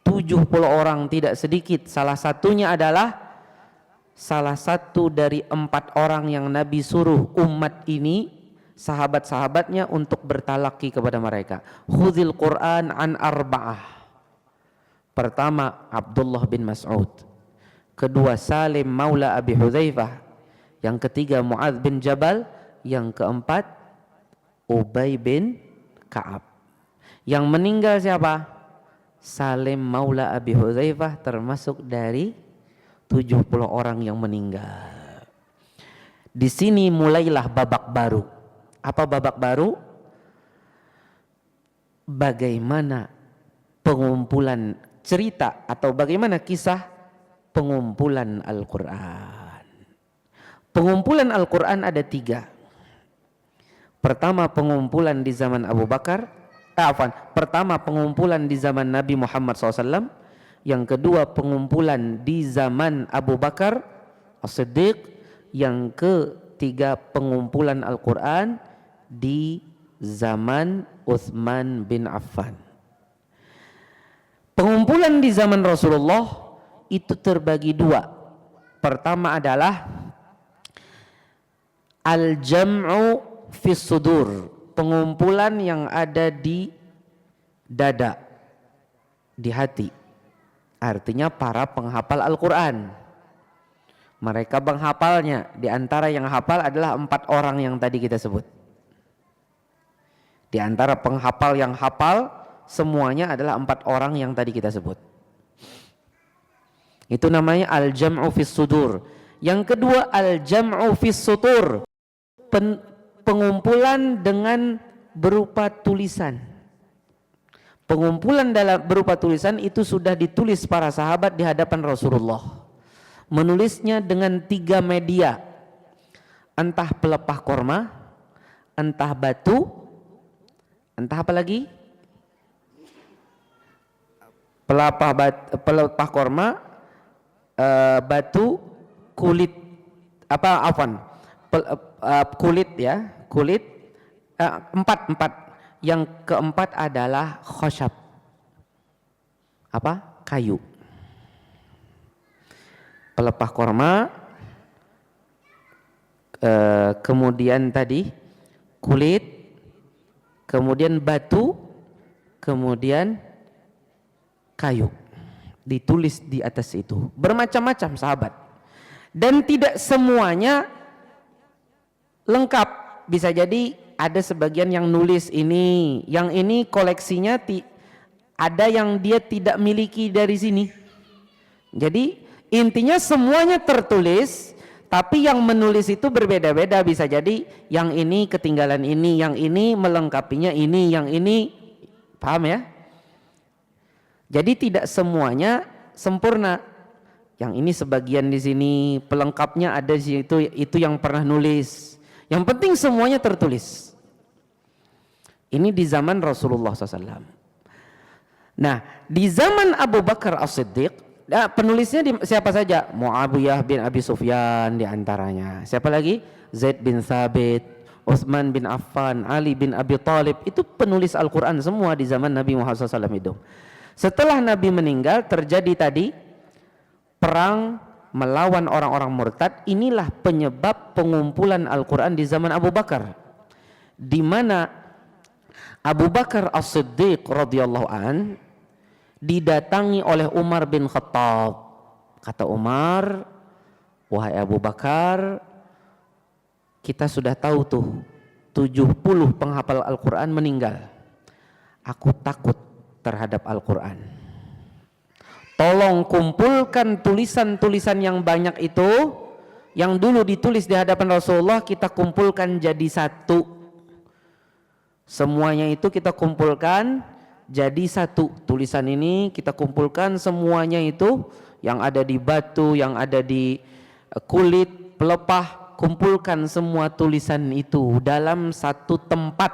70 orang tidak sedikit. Salah satunya adalah salah satu dari 4 orang yang Nabi suruh umat ini, sahabat-sahabatnya untuk bertalaki kepada mereka. Khudhil Quran an arba'ah. Pertama Abdullah bin Mas'ud, kedua Salim maula Abi Hudzaifah, yang ketiga Muadz bin Jabal, yang keempat Ubay bin Ka'ab. Yang meninggal siapa? Salim maula Abi Hudzaifah termasuk dari 70 orang yang meninggal. Di sini mulailah babak baru. Apa babak baru? Bagaimana pengumpulan cerita atau bagaimana kisah pengumpulan Al-Quran. Pengumpulan Al-Quran ada 3. Pertama pengumpulan di zaman Abu Bakar, pertama pengumpulan di zaman Nabi Muhammad SAW. Yang kedua pengumpulan di zaman Abu Bakar As-Siddiq. Yang ketiga pengumpulan Al-Quran di zaman Utsman bin Affan. Pengumpulan di zaman Rasulullah itu terbagi 2. Pertama adalah al-jam'u fis sudur, pengumpulan yang ada di dada, di hati. Artinya para penghafal Al-Quran. Mereka menghafalnya. Di antara yang hafal adalah 4 orang yang tadi kita sebut. Di antara penghafal yang hafal semuanya adalah 4 orang yang tadi kita sebut. Itu namanya al-jam'u fis sudur. Yang kedua al-jam'u fis sutur, pengumpulan dengan berupa tulisan. Pengumpulan berupa tulisan itu sudah ditulis para sahabat di hadapan Rasulullah. Menulisnya dengan 3 media. Entah pelepah korma, entah batu, entah apa lagi? Pelepah korma, batu, kulit, kulit ya, kulit. 4. Yang keempat adalah khosyab. Apa? Kayu. pelepah korma, kemudian tadi kulit, kemudian batu, kemudian kayu. Ditulis di atas itu. Bermacam-macam sahabat. Dan tidak semuanya lengkap. Bisa jadi ada sebagian yang nulis ini, yang ini koleksinya ada yang dia tidak miliki dari sini. Jadi intinya semuanya tertulis, tapi yang menulis itu berbeda-beda. Bisa jadi yang ini ketinggalan ini, yang ini melengkapinya ini, yang ini, paham ya? Jadi tidak semuanya sempurna. Yang ini sebagian di sini, pelengkapnya ada di situ, itu yang pernah nulis. Yang penting semuanya tertulis. Ini di zaman Rasulullah SAW. Nah, di zaman Abu Bakar As-Siddiq, penulisnya siapa saja? Muawiyah bin Abi Sufyan diantaranya. Siapa lagi? Zaid bin Thabit, Utsman bin Affan, Ali bin Abi Thalib. Itu penulis Al-Quran semua di zaman Nabi Muhammad SAW hidup. Setelah Nabi meninggal, terjadi tadi perang melawan orang-orang murtad. Inilah penyebab pengumpulan Al-Quran di zaman Abu Bakar, di mana Abu Bakar As-Siddiq radhiyallahu an didatangi oleh Umar bin Khattab. Kata Umar, wahai Abu Bakar, kita sudah tahu tuh 70 penghafal Al-Quran meninggal. Aku takut terhadap Al-Quran. Tolong kumpulkan tulisan-tulisan yang banyak itu, yang dulu ditulis di hadapan Rasulullah, kita kumpulkan jadi satu. Semuanya itu kita kumpulkan jadi satu. Tulisan ini kita kumpulkan semuanya itu, yang ada di batu, yang ada di kulit, pelepah, kumpulkan semua tulisan itu dalam satu tempat.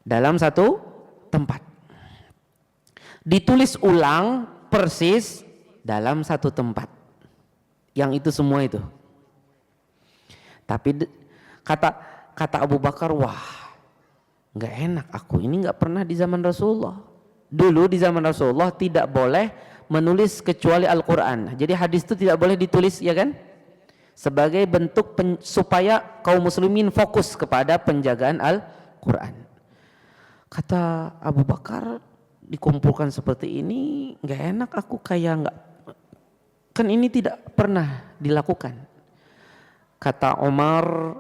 Dalam satu tempat. Ditulis ulang persis dalam satu tempat. Yang itu semua itu. Tapi kata Abu Bakar, wah, nggak enak aku. Ini nggak pernah di zaman Rasulullah. Dulu di zaman Rasulullah tidak boleh menulis kecuali Al-Quran. Jadi hadis itu tidak boleh ditulis, ya kan? Sebagai bentuk supaya kaum muslimin fokus kepada penjagaan Al-Quran. Kata Abu Bakar, dikumpulkan seperti ini nggak enak aku, kayak nggak, kan ini tidak pernah dilakukan. Kata Umar,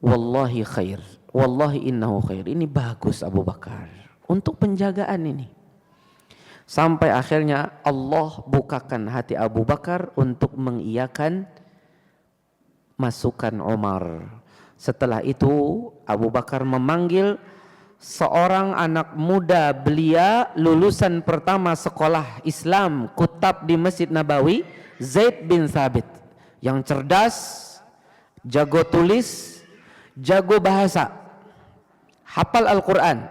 wallahi khair, wallahi innahu khair. Ini bagus Abu Bakar untuk penjagaan ini. Sampai akhirnya Allah bukakan hati Abu Bakar untuk mengiyakan masukan Umar. Setelah itu Abu Bakar memanggil seorang anak muda belia, lulusan pertama sekolah Islam Kutab di Masjid Nabawi, Zaid bin Thabit, yang cerdas, jago tulis, jago bahasa, hafal Al-Quran.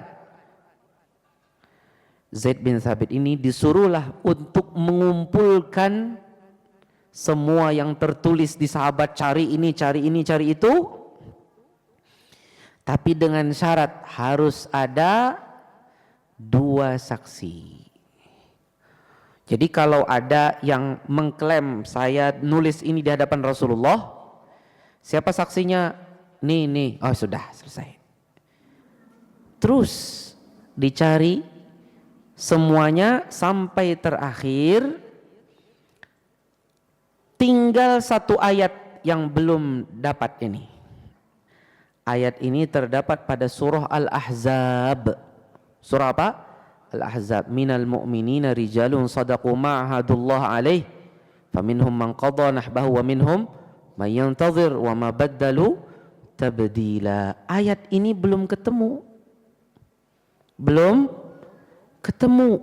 Zaid bin Thabit ini disuruhlah untuk mengumpulkan semua yang tertulis di sahabat, cari ini, cari ini, cari itu. Tapi dengan syarat harus ada 2 saksi. Jadi kalau ada yang mengklaim saya nulis ini di hadapan Rasulullah, siapa saksinya? Nih, oh sudah selesai. Terus dicari semuanya sampai terakhir, tinggal 1 ayat yang belum dapat ini. Ayat ini terdapat pada surah Al-Ahzab. Surah apa? Al-Ahzab. Minal mu'minina rijalun sadaqu ma'ahadullah alaih, faminhum man qadha nahbahu wa minhum man yantazir wa ma baddalu tabdila. Ayat ini belum ketemu. Belum ketemu.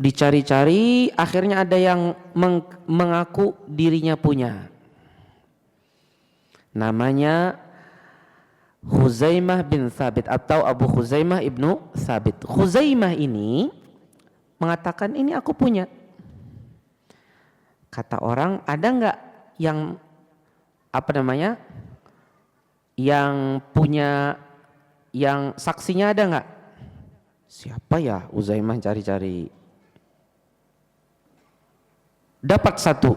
Dicari-cari, akhirnya ada yang mengaku dirinya punya. Namanya Khuzaimah bin Thabit atau Abu Khuzaimah ibnu Thabit. Khuzaimah ini mengatakan, ini aku punya. Kata orang, ada nggak yang yang punya, yang saksinya ada nggak? Siapa ya? Uzaimah cari-cari. Dapat satu.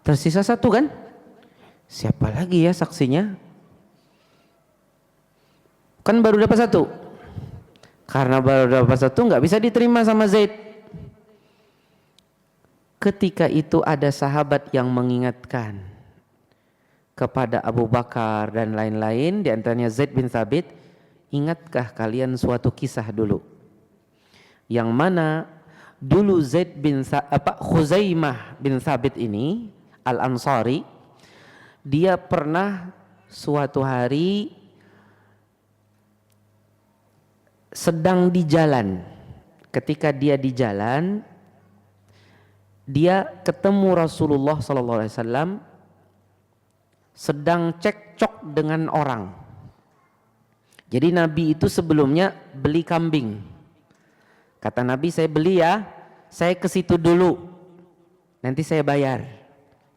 Tersisa satu kan? Siapa lagi ya saksinya? Kan baru dapat satu. Karena baru dapat satu nggak bisa diterima sama Zaid. Ketika itu ada sahabat yang mengingatkan kepada Abu Bakar dan lain-lain, di antaranya Zaid bin Thabit, ingatkah kalian suatu kisah dulu? Yang mana dulu Khuzaimah bin Thabit ini Al-Ansari, dia pernah suatu hari sedang di jalan. Ketika dia di jalan, dia ketemu Rasulullah SAW sedang cekcok dengan orang. Jadi Nabi itu sebelumnya beli kambing. Kata Nabi, saya beli ya, saya ke situ dulu, nanti saya bayar.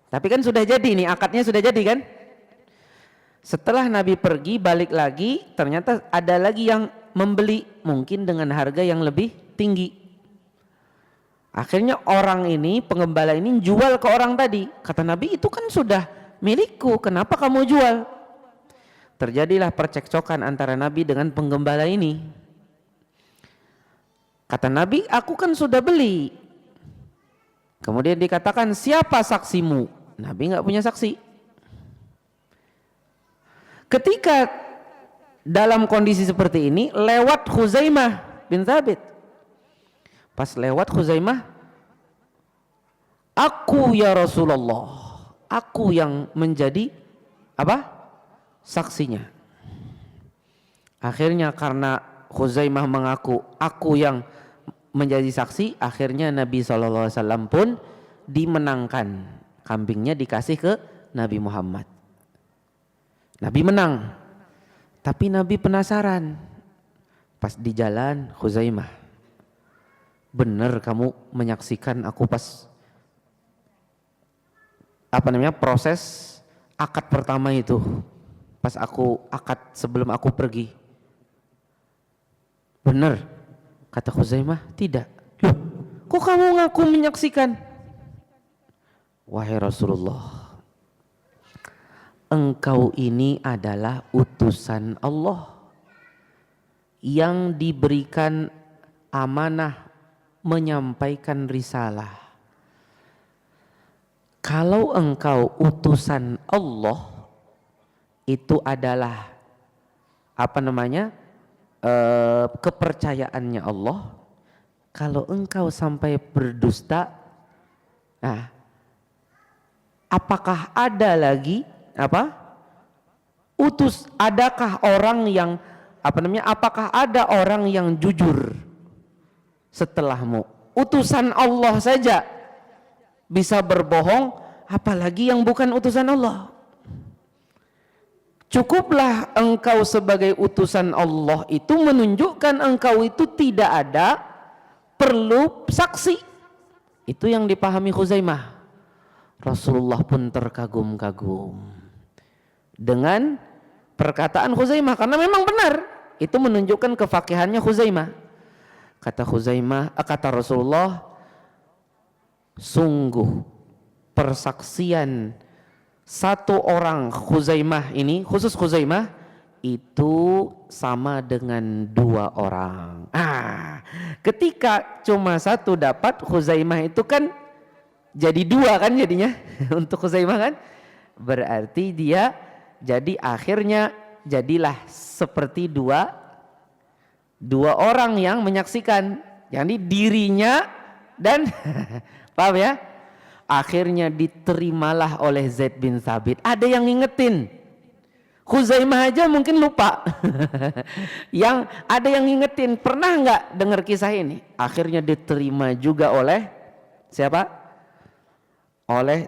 Tapi kan sudah jadi nih, akadnya sudah jadi kan. Setelah Nabi pergi, balik lagi, ternyata ada lagi yang membeli, mungkin dengan harga yang lebih tinggi. Akhirnya orang ini, pengembala ini jual ke orang tadi. Kata Nabi, itu kan sudah milikku, kenapa kamu jual? Terjadilah percekcokan antara Nabi dengan penggembala ini. Kata Nabi, aku kan sudah beli. Kemudian dikatakan, siapa saksimu? Nabi nggak punya saksi. Ketika dalam kondisi seperti ini, lewat Khuzaimah bin Thabit. Pas lewat Khuzaimah, aku ya Rasulullah, aku yang menjadi apa? Saksinya. Akhirnya karena Khuzaimah mengaku aku yang menjadi saksi, akhirnya Nabi SAW pun dimenangkan, kambingnya dikasih ke Nabi Muhammad. Nabi menang, tapi Nabi penasaran. Pas di jalan, Khuzaimah, benar kamu menyaksikan aku pas proses akad pertama itu, pas aku akad sebelum aku pergi? Benar, kata Khuzaimah. Tidak. Loh, kok kamu ngaku menyaksikan? Wahai Rasulullah, engkau ini adalah utusan Allah yang diberikan amanah menyampaikan risalah. Kalau engkau utusan Allah, itu adalah kepercayaannya Allah. Kalau engkau sampai berdusta, nah, apakah ada lagi adakah orang yang apakah ada orang yang jujur setelahmu? Utusan Allah saja bisa berbohong, apalagi yang bukan utusan Allah. Cukuplah engkau sebagai utusan Allah itu menunjukkan engkau itu tidak ada perlu saksi. Itu yang dipahami Khuzaimah. Rasulullah pun terkagum-kagum dengan perkataan Khuzaimah, karena memang benar, itu menunjukkan kefakihannya Khuzaimah. Kata Rasulullah, sungguh persaksian satu orang Khuzaimah ini, khusus Khuzaimah, itu sama dengan dua orang. Ketika cuma satu dapat, Khuzaimah itu kan jadi dua kan jadinya untuk Khuzaimah kan, berarti dia jadi akhirnya jadilah seperti dua orang yang menyaksikan, jadi dirinya dan paham ya. Akhirnya diterimalah oleh Zaid bin Thabit. Ada yang ngingetin, Khuzaimah aja mungkin lupa. Yang ada yang ngingetin, pernah nggak dengar kisah ini? Akhirnya diterima juga oleh siapa? Oleh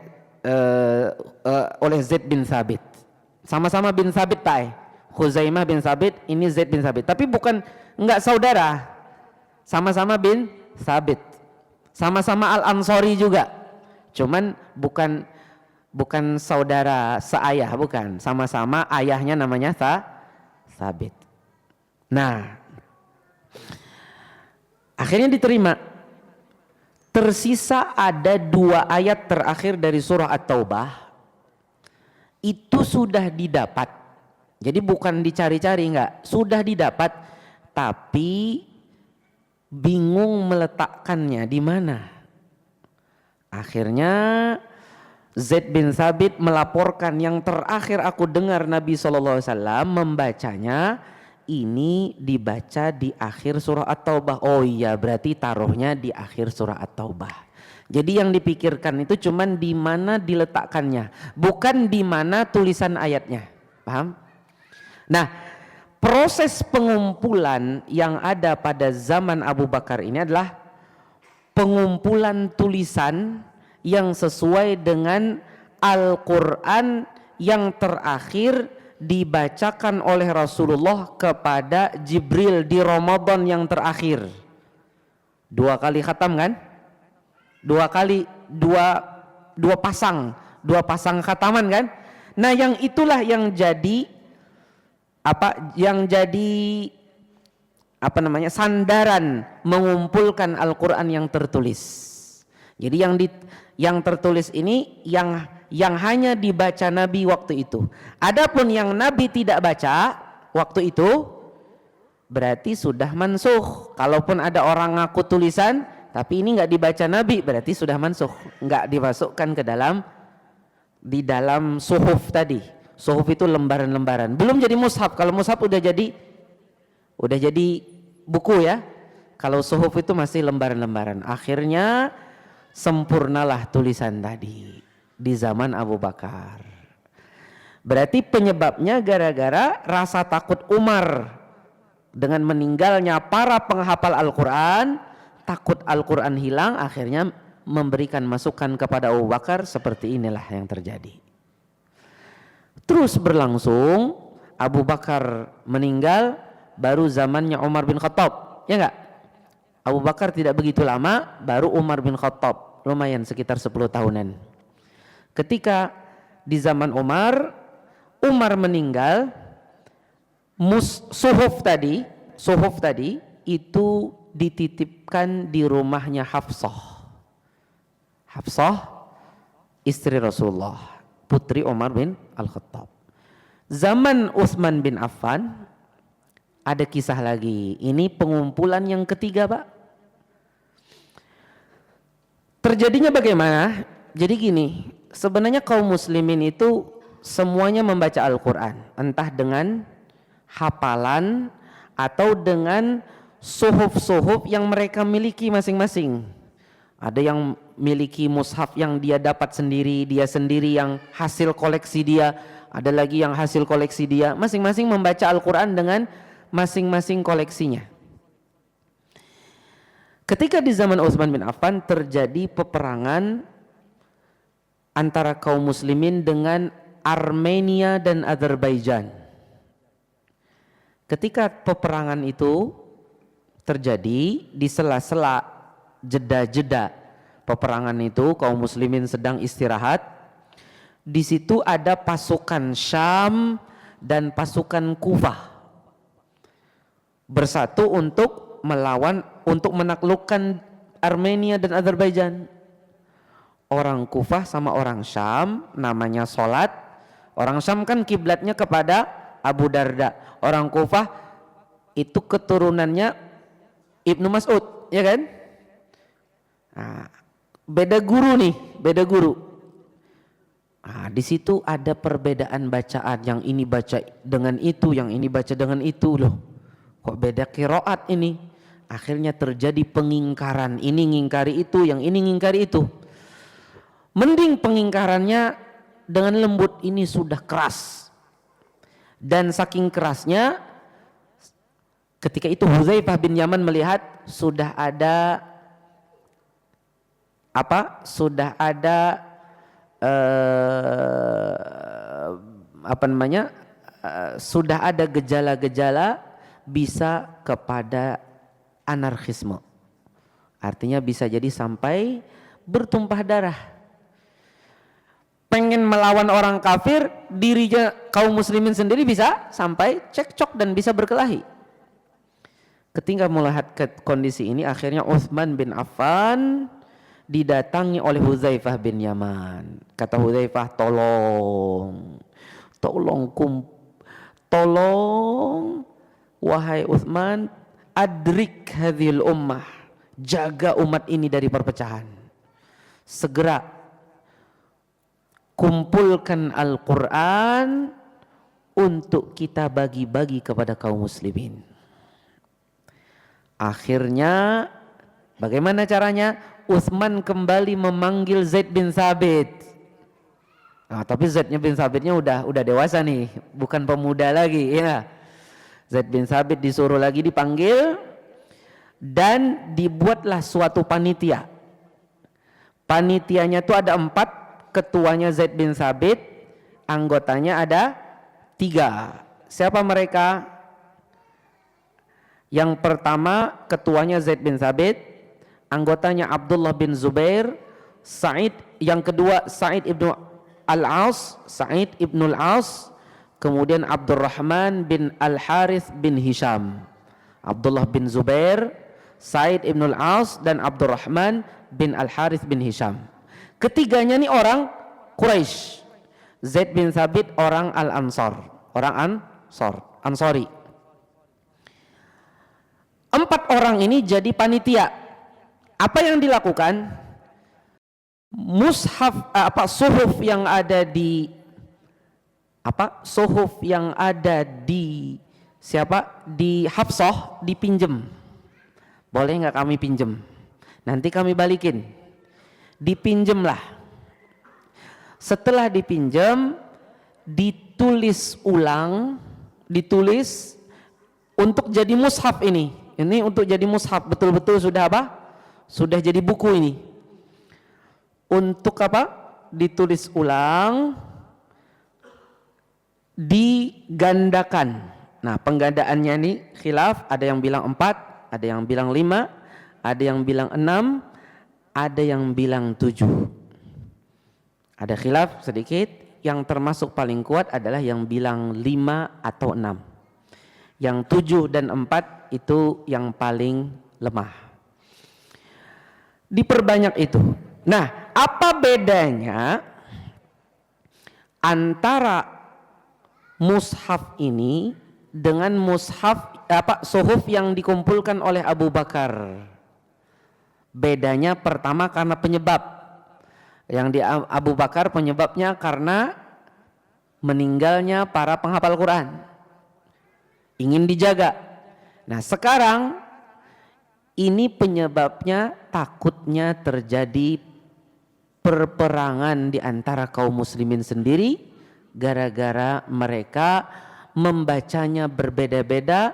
Zaid bin Thabit. Sama-sama bin Thabit Pak. Khuzaimah bin Thabit, ini Zaid bin Thabit. Tapi bukan nggak saudara. Sama-sama bin Thabit. Sama-sama Al-Ansari juga. Cuman bukan saudara seayah, bukan. Sama-sama ayahnya namanya Thabit. Nah, Akhirnya diterima. Tersisa ada 2 ayat terakhir dari surah At-Taubah. Itu sudah didapat. Jadi bukan dicari-cari, enggak. Sudah didapat, tapi bingung meletakkannya di mana. Akhirnya Zaid bin Thabit melaporkan, yang terakhir aku dengar Nabi SAW membacanya ini dibaca di akhir surah At-Taubah. Oh iya, berarti taruhnya di akhir surah At-Taubah. Jadi yang dipikirkan itu cuman di mana diletakkannya, bukan di mana tulisan ayatnya. Paham? Nah, proses pengumpulan yang ada pada zaman Abu Bakar ini adalah pengumpulan tulisan yang sesuai dengan Al-Quran yang terakhir dibacakan oleh Rasulullah kepada Jibril di Ramadan yang terakhir. 2 kali khatam kan? 2 kali, dua pasang khataman kan? Nah, yang itulah yang jadi sandaran mengumpulkan Al-Quran yang tertulis. Jadi yang tertulis ini yang hanya dibaca Nabi waktu itu. Adapun yang Nabi tidak baca waktu itu berarti sudah mansukh. Kalaupun ada orang ngaku tulisan tapi ini nggak dibaca Nabi, berarti sudah mansukh, nggak dimasukkan ke di dalam suhuf tadi. Suhuf itu lembaran-lembaran. Belum jadi mushaf. Kalau mushaf udah jadi buku ya. Kalau suhuf itu masih lembaran-lembaran. Akhirnya sempurnalah tulisan tadi di zaman Abu Bakar. Berarti penyebabnya gara-gara rasa takut Umar dengan meninggalnya para penghafal Al-Quran, takut Al-Quran hilang, akhirnya memberikan masukan kepada Abu Bakar. Seperti inilah yang terjadi. Terus berlangsung, Abu Bakar meninggal, baru zamannya Umar bin Khattab, ya enggak? Abu Bakar tidak begitu lama, baru Umar bin Khattab, lumayan sekitar 10 tahunan. Ketika di zaman Umar meninggal, suhuf tadi itu dititipkan di rumahnya Hafsah, istri Rasulullah, putri Umar bin Al-Khattab. Zaman Utsman bin Affan ada kisah lagi. Ini pengumpulan yang ketiga, Pak. Terjadinya bagaimana? Jadi gini, sebenarnya kaum muslimin itu semuanya membaca Al-Quran, entah dengan hafalan atau dengan suhuf-suhuf yang mereka miliki masing-masing. Ada yang miliki mushaf yang dia dapat sendiri, dia sendiri yang hasil koleksi dia, ada lagi yang hasil koleksi dia, masing-masing membaca Al-Quran dengan masing-masing koleksinya. Ketika di zaman Utsman bin Affan terjadi peperangan antara kaum muslimin dengan Armenia dan Azerbaijan. Ketika peperangan itu terjadi, di sela-sela jeda-jeda peperangan itu kaum muslimin sedang istirahat. Di situ ada pasukan Syam dan pasukan Kufah bersatu untuk menaklukkan Armenia dan Azerbaijan. Orang Kufah sama orang Syam namanya sholat. Orang Syam kan kiblatnya kepada Abu Darda. Orang Kufah itu keturunannya Ibnu Mas'ud, ya kan? Nah, beda guru. Nah, di situ ada perbedaan bacaan. Yang ini baca dengan itu, yang ini baca dengan itu loh. Kok beda qiraat ini? Akhirnya terjadi pengingkaran. Ini ngingkari itu, yang ini ngingkari itu. Mending pengingkarannya dengan lembut, ini sudah keras. Dan saking kerasnya, ketika itu Hudzaifah bin Yaman melihat sudah ada sudah ada gejala-gejala bisa kepada anarkisme. Artinya bisa jadi sampai bertumpah darah. Pengen melawan orang kafir, dirinya kaum muslimin sendiri bisa sampai cekcok dan bisa berkelahi. Ketika melihat kondisi ini, akhirnya Utsman bin Affan didatangi oleh Hudzaifah bin Yaman. Kata Hudzaifah, tolong wahai Utsman, adrik hadhil ummah, jaga umat ini dari perpecahan. Segera kumpulkan Al-Quran untuk kita bagi-bagi kepada kaum muslimin. Akhirnya bagaimana caranya? Utsman kembali memanggil Zaid bin Thabit. Nah, tapi Zaid bin Thabitnya udah dewasa nih, bukan pemuda lagi ya. Zaid bin Thabit disuruh lagi dipanggil dan dibuatlah suatu panitia. Panitianya itu ada 4, ketuanya Zaid bin Thabit, anggotanya ada 3. Siapa mereka? Yang pertama ketuanya Zaid bin Thabit, anggotanya Abdullah bin Zubair, Sa'id, yang kedua Sa'id ibnu Al-As, kemudian Abdurrahman bin Al-Harith bin Hisham. Abdullah bin Zubair, Sa'id ibnu Al-As, dan Abdurrahman bin Al-Harith bin Hisham. Ketiganya ini orang Quraisy. Zaid bin Thabit orang Al-Ansar, Ansori. 4 orang ini jadi panitia. Apa yang dilakukan? Mushaf suhuf yang ada di di Hafsah dipinjem. Boleh nggak kami pinjem? Nanti kami balikin. Dipinjemlah. Setelah dipinjam, ditulis untuk jadi mushaf ini. Ini untuk jadi mushaf, betul-betul sudah apa? Sudah jadi buku ini. Untuk apa? Ditulis ulang, digandakan. Nah, penggandaannya ini khilaf, ada yang bilang 4, ada yang bilang 5, ada yang bilang 6, ada yang bilang 7. Ada khilaf sedikit, yang termasuk paling kuat adalah yang bilang 5 atau 6. Yang 7 dan 4 itu yang paling lemah. Diperbanyak itu. Nah, apa bedanya antara mushaf ini dengan suhuf yang dikumpulkan oleh Abu Bakar? Bedanya pertama karena penyebab. Yang di Abu Bakar penyebabnya karena meninggalnya para penghafal Quran. Ingin dijaga. Nah, sekarang ini penyebabnya takutnya terjadi perperangan di antara kaum muslimin sendiri gara-gara mereka membacanya berbeda-beda,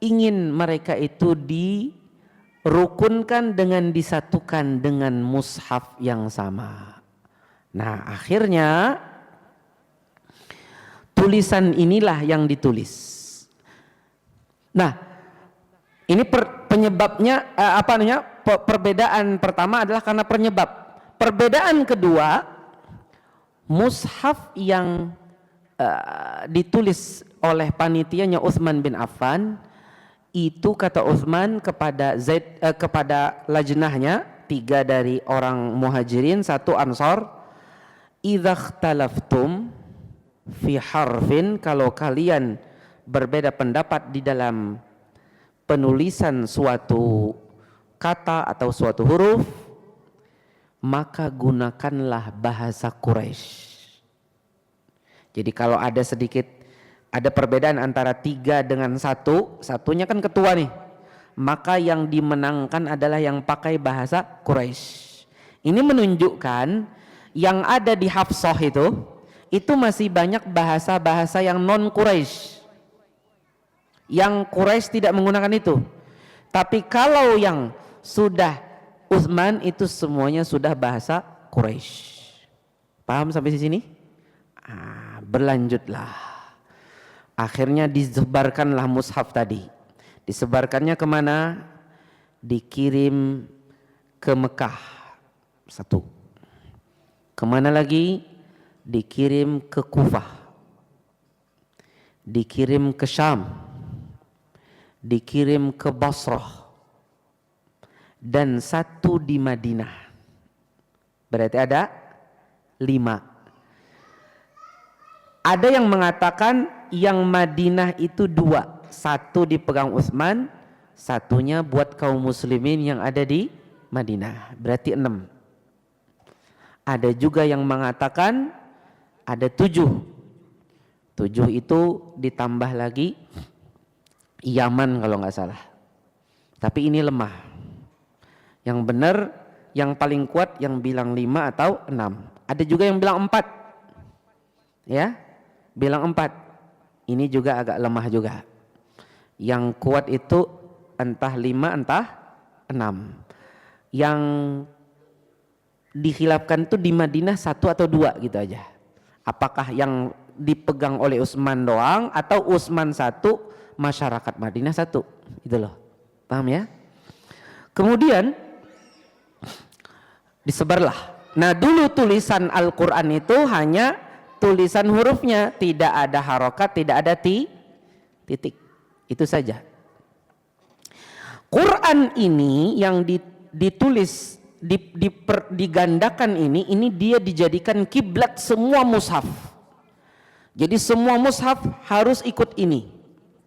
ingin mereka itu dirukunkan dengan disatukan dengan mushaf yang sama. Nah, akhirnya tulisan inilah yang ditulis. Nah, ini penyebabnya perbedaan pertama adalah karena penyebab. Perbedaan kedua, mushaf yang ditulis oleh panitianya Utsman bin Affan itu, kata Utsman kepada lajnahnya, 3 dari orang Muhajirin, 1 Ansar, idza ikhtalaftum fi harfin, kalau kalian berbeda pendapat di dalam penulisan suatu kata atau suatu huruf, maka gunakanlah bahasa Quraisy. Jadi kalau ada perbedaan antara 3 dengan 1, satunya kan ketua nih, maka yang dimenangkan adalah yang pakai bahasa Quraisy. Ini menunjukkan yang ada di Hafsah itu masih banyak bahasa-bahasa yang non Quraisy. Yang Quraisy tidak menggunakan itu. Tapi kalau yang sudah Utsman itu semuanya sudah bahasa Quraisy. Paham sampai di sini? Berlanjutlah. Akhirnya disebarkanlah mushaf tadi. Disebarkannya kemana? Dikirim ke Mekah. 1. Kemana lagi? Dikirim ke Kufah. Dikirim ke Syam. dikirim ke Basrah, dan 1 di Madinah. Berarti ada 5. Ada yang mengatakan yang Madinah itu 2, 1 dipegang Utsman, 1-nya buat kaum muslimin yang ada di Madinah, berarti 6. Ada juga yang mengatakan ada 7. 7 itu ditambah lagi Yaman kalau nggak salah. Tapi ini lemah. Yang benar, yang paling kuat yang bilang 5 atau 6. Ada juga yang bilang 4. Ya, bilang 4. Ini juga agak lemah juga. Yang kuat itu entah 5 entah 6. Yang dikhilafkan itu di Madinah 1 atau 2 gitu aja. Apakah yang dipegang oleh Utsman doang atau Utsman 1, masyarakat Madinah 1, gitu loh. Paham ya? Kemudian disebarlah. Nah, dulu tulisan Al-Qur'an itu hanya tulisan hurufnya, tidak ada harokat, tidak ada titik. Itu saja. Quran ini yang ditulis digandakan ini dia dijadikan kiblat semua mushaf. Jadi semua mushaf harus ikut ini.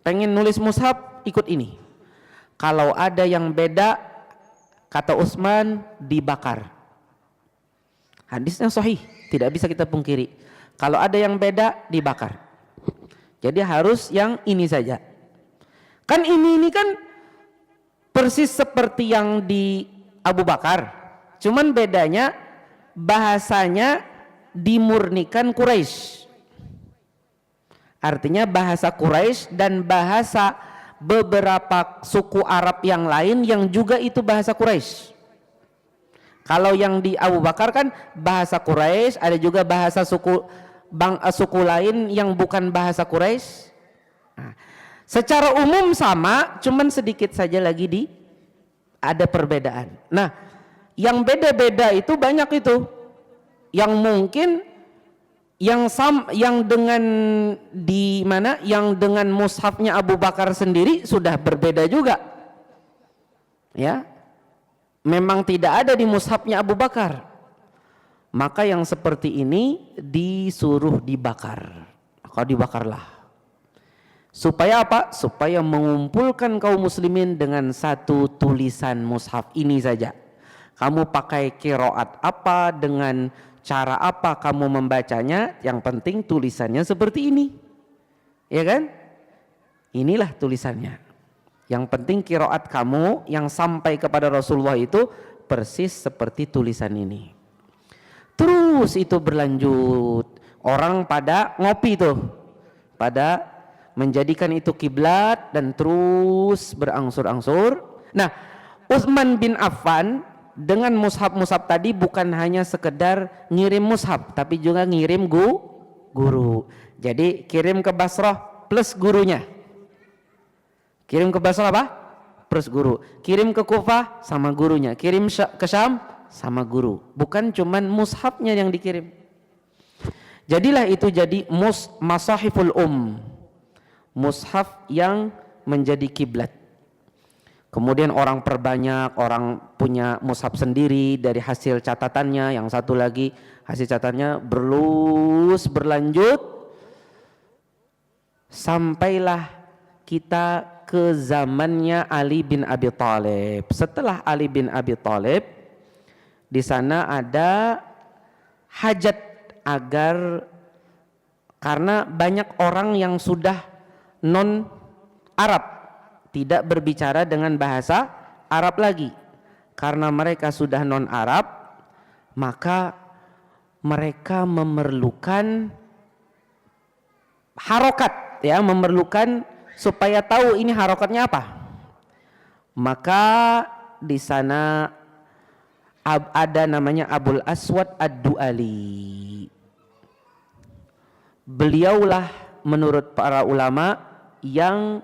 Pengen nulis mushaf, ikut ini. Kalau ada yang beda, kata Utsman, dibakar. Hadisnya sahih, tidak bisa kita pungkiri. Kalau ada yang beda, dibakar. Jadi harus yang ini saja. Kan ini kan persis seperti yang di Abu Bakar. Cuman bedanya bahasanya dimurnikan Quraisy. Artinya bahasa Quraisy dan bahasa beberapa suku Arab yang lain yang juga itu bahasa Quraisy. Kalau yang di Abu Bakar kan bahasa Quraisy, ada juga bahasa suku lain yang bukan bahasa Quraisy. Nah, secara umum sama, cuman sedikit saja lagi ada perbedaan. Nah, yang beda-beda itu banyak itu. Yang mungkin yang dengan yang dengan mushafnya Abu Bakar sendiri sudah berbeda juga. Ya. Memang tidak ada di mushafnya Abu Bakar. Maka yang seperti ini disuruh dibakar. Maka dibakarlah. Supaya apa? Supaya mengumpulkan kaum muslimin dengan satu tulisan mushaf ini saja. Kamu pakai qiraat apa, dengan cara apa kamu membacanya, yang penting tulisannya seperti ini. Ya kan? Inilah tulisannya. Yang penting qiraat kamu yang sampai kepada Rasulullah itu persis seperti tulisan ini. Terus itu berlanjut. Orang pada ngopi tuh. Pada menjadikan itu kiblat dan terus berangsur-angsur. Nah, Utsman bin Affan dengan mushaf-mushaf tadi bukan hanya sekedar ngirim mushaf, tapi juga ngirim guru. Jadi kirim ke Basrah plus gurunya. Kirim ke Basrah apa? Plus guru. Kirim ke Kufah sama gurunya. Kirim ke Syam sama guru. Bukan cuman mushafnya yang dikirim. Jadilah itu jadi masahiful mushaf yang menjadi kiblat. Kemudian orang perbanyak, orang punya mushaf sendiri dari hasil catatannya, yang satu lagi hasil catatannya berlanjut sampailah kita ke zamannya Ali bin Abi Thalib. Setelah Ali bin Abi Thalib, di sana ada hajat agar, karena banyak orang yang sudah non Arab, tidak berbicara dengan bahasa Arab lagi. Karena mereka sudah non Arab, maka mereka memerlukan harokat, ya, memerlukan supaya tahu ini harokatnya apa. Maka di sana ada namanya Abul Aswad Ad-Du'ali. Beliaulah menurut para ulama yang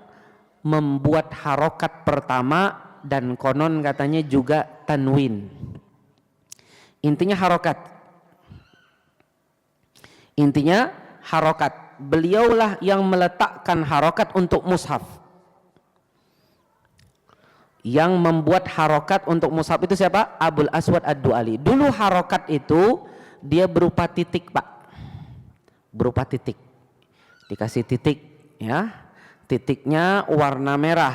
membuat harokat pertama, dan konon katanya juga tanwin. Intinya harokat. Intinya harokat. Beliaulah yang meletakkan harokat untuk mushaf. Yang membuat harokat untuk mushaf itu siapa? Abul Aswad Ad-Du'ali. Dulu harokat itu dia berupa titik, Pak. Berupa titik. Dikasih titik, ya. Titiknya warna merah.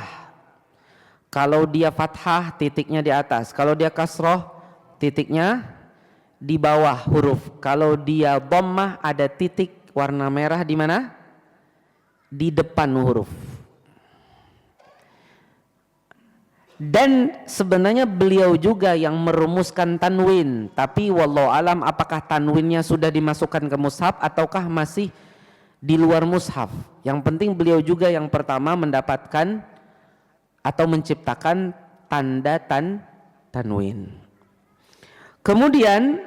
Kalau dia fathah, titiknya di atas. Kalau dia kasroh, titiknya di bawah huruf. Kalau dia dhammah, ada titik warna merah di mana? Di depan huruf. Dan sebenarnya beliau juga yang merumuskan tanwin, tapi wallahu alam apakah tanwinnya sudah dimasukkan ke mushaf ataukah masih di luar mushaf. Yang penting beliau juga yang pertama mendapatkan atau menciptakan tanda tanwin. Kemudian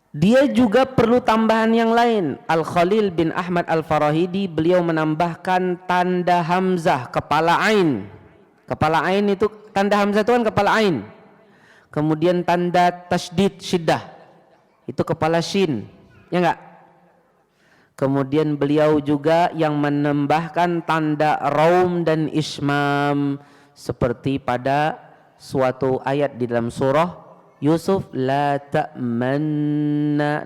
dia juga perlu tambahan yang lain. Al-Khalil bin Ahmad Al-Farahidi beliau menambahkan tanda hamzah kepala ain. Kepala ain itu, tanda hamzah itu kan kepala ain. Kemudian tanda tasydid syiddah itu kepala shin, ya enggak? Kemudian beliau juga yang menambahkan tanda raum dan ismam seperti pada suatu ayat di dalam surah Yusuf, la ta'manuna,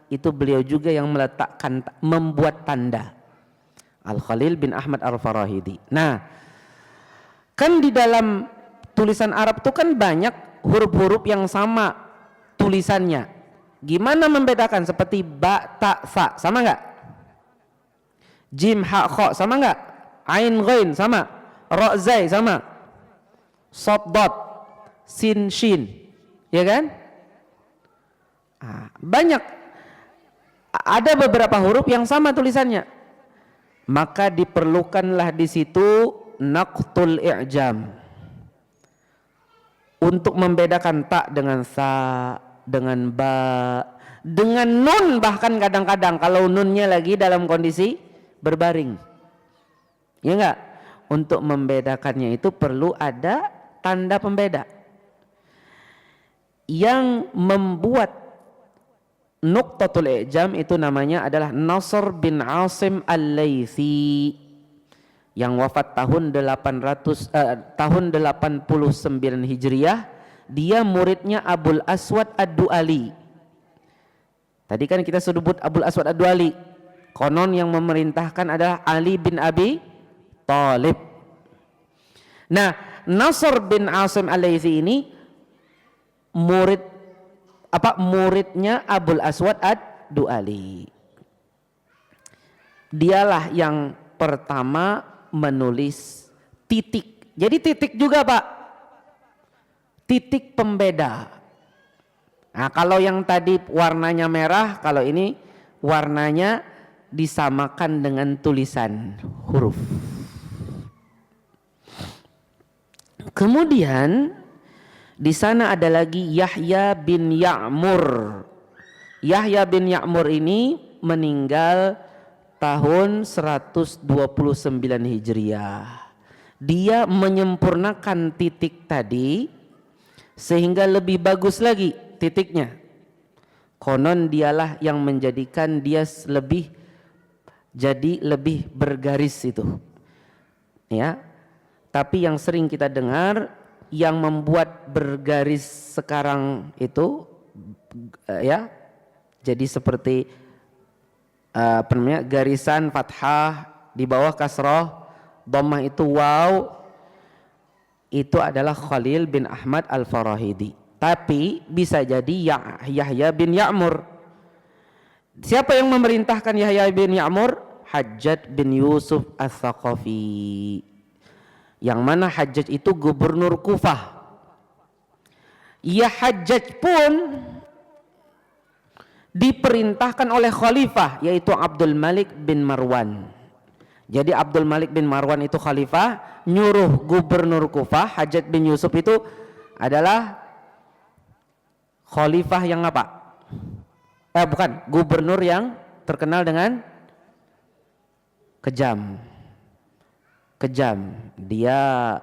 itu beliau juga yang meletakkan, membuat tanda. Al-Khalil bin Ahmad Al-Farahidi. Nah, kan di dalam tulisan Arab itu kan banyak huruf-huruf yang sama tulisannya. Gimana membedakan? Seperti ba, ta, sa, sama enggak? Jim, ha, kha, sama enggak? Ain, ghain, sama? Ra, zai, sama? Sod, dot, sin, shin, ya kan? Banyak. Ada beberapa huruf yang sama tulisannya. Maka diperlukanlah di situ naqtul i'jam untuk membedakan ta dengan sa, dengan ba, dengan nun, bahkan kadang-kadang kalau nunnya lagi dalam kondisi berbaring, ya enggak? Untuk membedakannya itu perlu ada tanda pembeda. Yang membuat nuqtatul i'jam itu namanya adalah Nasr bin Asim Al-Laythi yang wafat tahun 89 Hijriah. Dia muridnya Abul Aswad Ad-Du'ali. Tadi kan kita sebut Abul Aswad Ad-Du'ali. Konon yang memerintahkan adalah Ali bin Abi Thalib. Nah, Nasr bin Asim Al-Laythi ini muridnya Abul Aswad Ad-Du'ali. Dialah yang pertama menulis titik. Jadi titik juga, Pak. Titik pembeda. Nah, kalau yang tadi warnanya merah, kalau ini warnanya disamakan dengan tulisan huruf. Kemudian di sana ada lagi Yahya bin Ya'mur. Yahya bin Ya'mur ini meninggal tahun 129 Hijriah. Dia menyempurnakan titik tadi sehingga lebih bagus lagi titiknya. Konon dialah yang menjadikan dia lebih bergaris itu. Ya. Tapi yang sering kita dengar yang membuat bergaris sekarang itu ya, jadi seperti garisan fathah di bawah kasroh, dhammah itu waw, itu adalah Khalil bin Ahmad Al-Farahidi. Tapi bisa jadi Yahya bin Ya'mur. Siapa yang memerintahkan Yahya bin Ya'mur? Hajjaj bin Yusuf Ats-Tsaqafi, yang mana Hajjaj itu gubernur Kufah. Ya, Hajjaj pun diperintahkan oleh khalifah, yaitu Abdul Malik bin Marwan. Jadi Abdul Malik bin Marwan itu khalifah, nyuruh gubernur Kufah. Hajjaj bin Yusuf itu adalah khalifah yang apa? Bukan, gubernur yang terkenal dengan kejam. Dia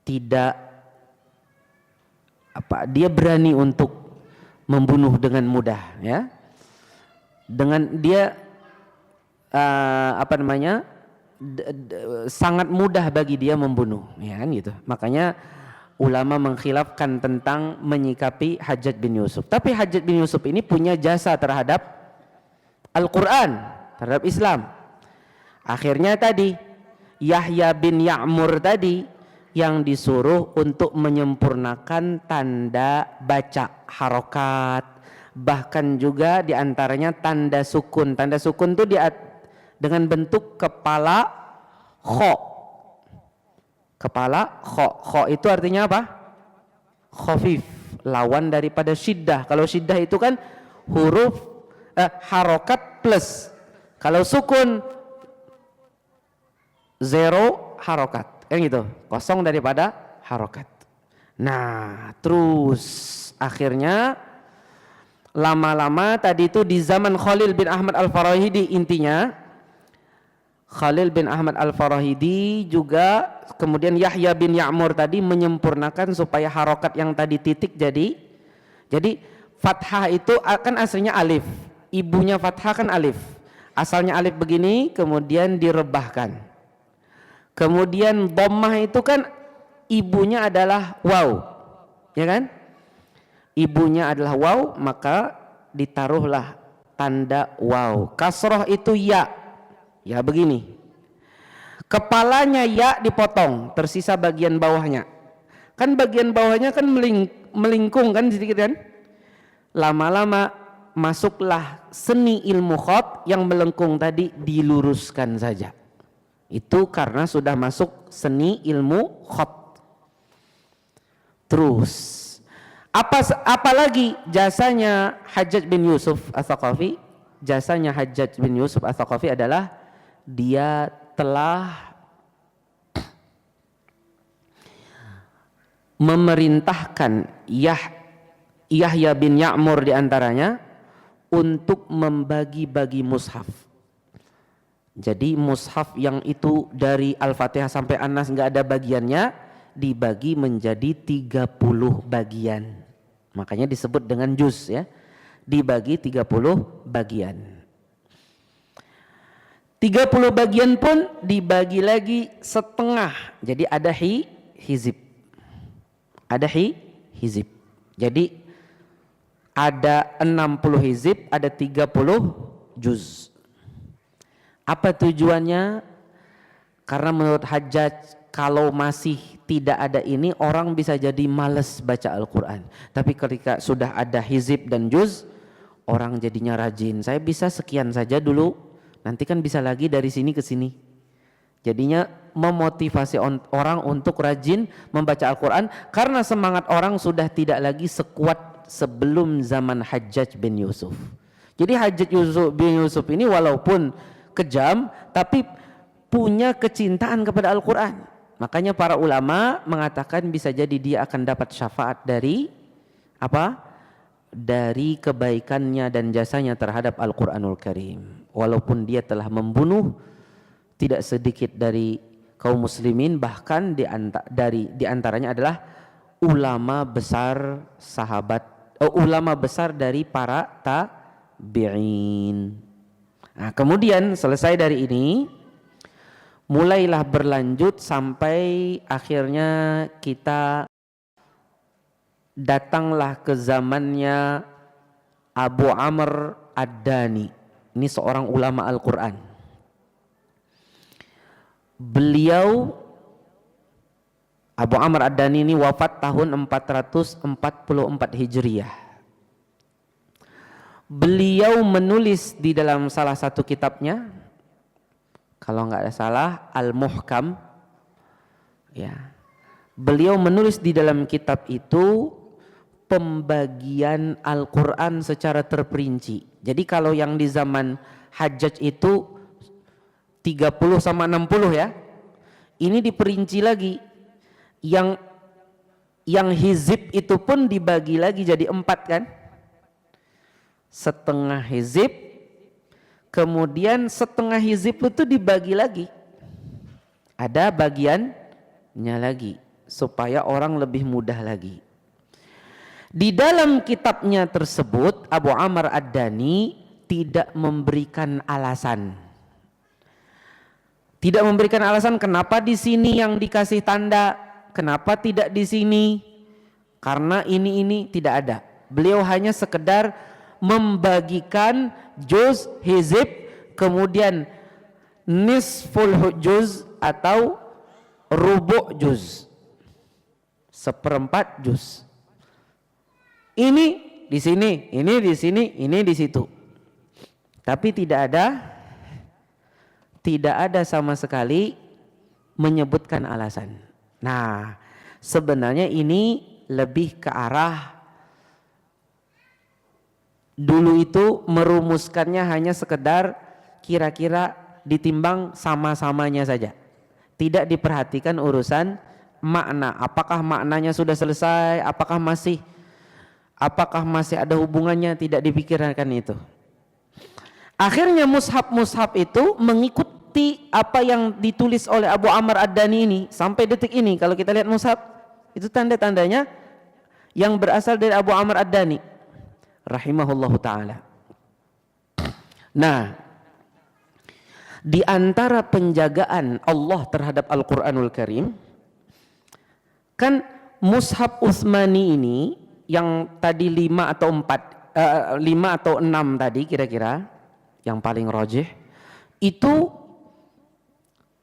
tidak dia berani untuk membunuh dengan mudah, ya. Dengan dia sangat mudah bagi dia membunuh, ya kan gitu. Makanya ulama mengkhilafkan tentang menyikapi Hajjaj bin Yusuf. Tapi Hajjaj bin Yusuf ini punya jasa terhadap Al-Quran, terhadap Islam. Akhirnya tadi Yahya bin Ya'mur tadi yang disuruh untuk menyempurnakan tanda baca, harokat, bahkan juga diantaranya tanda sukun. Tanda sukun itu dengan bentuk kepala kho. Kepala kho. Kho itu artinya apa? Khafif, lawan daripada syiddah. Kalau syiddah itu kan huruf harokat plus. Kalau sukun zero harokat, kan gitu, kosong daripada harokat. Nah, terus akhirnya lama-lama tadi itu di zaman Khalil bin Ahmad Al-Farahidi, intinya Khalil bin Ahmad Al-Farahidi juga, kemudian Yahya bin Ya'mur tadi menyempurnakan supaya harokat yang tadi titik jadi fathah itu kan aslinya alif, ibunya fathah kan alif, asalnya alif begini, kemudian direbahkan. Kemudian dhammah itu kan ibunya adalah waw, ya kan? Ibunya adalah waw, maka ditaruhlah tanda waw. Kasroh itu ya, ya begini. Kepalanya ya dipotong, tersisa bagian bawahnya. Kan bagian bawahnya kan melingkung kan sedikit kan? Lama-lama masuklah seni ilmu khat yang melengkung tadi diluruskan saja. Itu karena sudah masuk seni ilmu khat. Terus apalagi jasanya Hajjaj bin Yusuf Ats-Tsaqafi? Jasanya Hajjaj bin Yusuf Ats-Tsaqafi adalah dia telah memerintahkan Yahya bin Ya'mur diantaranya untuk membagi-bagi mushaf. Jadi mushaf yang itu dari Al-Fatihah sampai An-Nas nggak ada bagiannya, dibagi menjadi 30 bagian. Makanya disebut dengan juz, ya. Dibagi 30 bagian. 30 bagian pun dibagi lagi setengah. Jadi ada hizib. Ada hizib. Jadi ada 60 hizib, ada 30 juz. Apa tujuannya? Karena menurut Hajjaj, kalau masih tidak ada ini, orang bisa jadi malas baca Al-Quran. Tapi ketika sudah ada hizib dan juz, orang jadinya rajin. Saya bisa sekian saja dulu, nanti kan bisa lagi dari sini ke sini. Jadinya memotivasi orang untuk rajin membaca Al-Quran, karena semangat orang sudah tidak lagi sekuat sebelum zaman Hajjaj bin Yusuf. Jadi Hajjaj bin Yusuf ini walaupun kejam, tapi punya kecintaan kepada Al-Quran. Makanya para ulama mengatakan bisa jadi dia akan dapat syafaat dari apa? Dari kebaikannya dan jasanya terhadap Al-Quranul Karim. Walaupun dia telah membunuh tidak sedikit dari kaum muslimin, bahkan di antaranya adalah ulama besar ulama besar dari para tabi'in. Nah, kemudian selesai dari ini, mulailah berlanjut sampai akhirnya kita datanglah ke zamannya Abu Amr Ad-Dani. Ini seorang ulama Al-Quran. Beliau Abu Amr Ad-Dani ini wafat tahun 444 Hijriah. Beliau menulis di dalam salah satu kitabnya, kalau nggak salah Al-Muhkam, ya. Beliau menulis di dalam kitab itu pembagian Al-Quran secara terperinci. Jadi kalau yang di zaman Hajjaj itu 30 sama 60 ya, ini diperinci lagi. Yang hizib itu pun dibagi lagi jadi 4 kan. Setengah hizib, kemudian setengah hizib itu dibagi lagi, ada bagiannya lagi supaya orang lebih mudah lagi. Di dalam kitabnya tersebut Abu Amr Ad-Dani tidak memberikan alasan, Tidak memberikan alasan kenapa di sini yang dikasih tanda, kenapa tidak di sini, karena ini tidak ada. Beliau hanya sekedar membagikan juz, hizib, kemudian nisful juz atau rubu' juz, seperempat juz. Ini di sini, ini di sini, ini di situ. Tapi tidak ada sama sekali menyebutkan alasan. Nah, sebenarnya ini lebih ke arah dulu itu merumuskannya hanya sekedar kira-kira ditimbang sama-samanya saja. Tidak diperhatikan urusan makna. Apakah maknanya sudah selesai? Apakah masih ada hubungannya? Tidak dipikirkan itu. Akhirnya mushaf itu mengikuti apa yang ditulis oleh Abu Amr Ad-Dani ini sampai detik ini. Kalau kita lihat mushaf itu tanda-tandanya yang berasal dari Abu Amr Ad-Dani rahimahullahu taala. Nah, di antara penjagaan Allah terhadap Al-Qur'anul Karim, kan mushaf Utsmani ini yang tadi 5 atau 6 tadi kira-kira yang paling rajih itu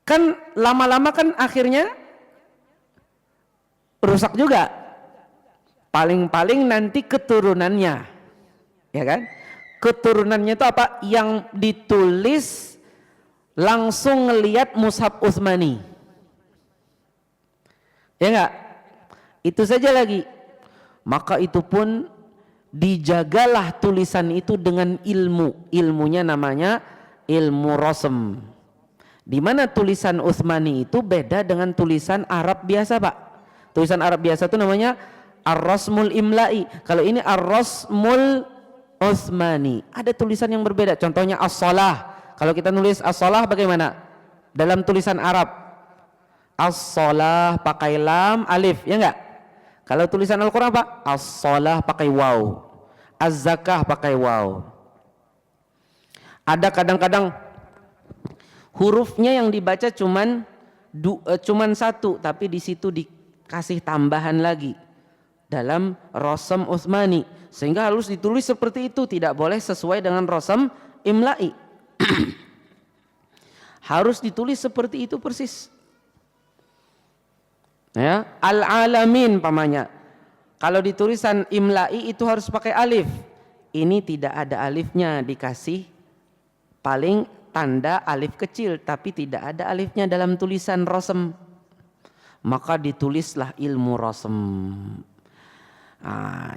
kan lama-lama kan akhirnya rusak juga. Paling-paling nanti keturunannya, ya kan? Keturunannya itu apa? Yang ditulis langsung ngelihat mushaf Utsmani, ya enggak? Itu saja lagi. Maka itu pun dijagalah tulisan itu dengan ilmunya namanya ilmu rasm, di mana tulisan Utsmani itu beda dengan tulisan Arab biasa, Pak. Tulisan Arab biasa itu namanya ar-rasmul imla'i, kalau ini ar-rasmul Utsmani, ada tulisan yang berbeda. Contohnya as-shalah, kalau kita nulis as-shalah bagaimana dalam tulisan Arab? As-shalah pakai lam alif, ya enggak? Kalau tulisan Al-Quran apa? As-shalah pakai waw, az-zakah pakai waw. Ada kadang-kadang hurufnya yang dibaca cuman satu, tapi di situ dikasih tambahan lagi dalam rasm Utsmani, sehingga harus ditulis seperti itu, tidak boleh sesuai dengan rasm imla'i. Harus ditulis seperti itu persis. Ya, al-alamin pamannya. Kalau di tulisan imla'i itu harus pakai alif. Ini tidak ada alifnya, dikasih paling tanda alif kecil, tapi tidak ada alifnya dalam tulisan rasm. Maka ditulislah ilmu rasm.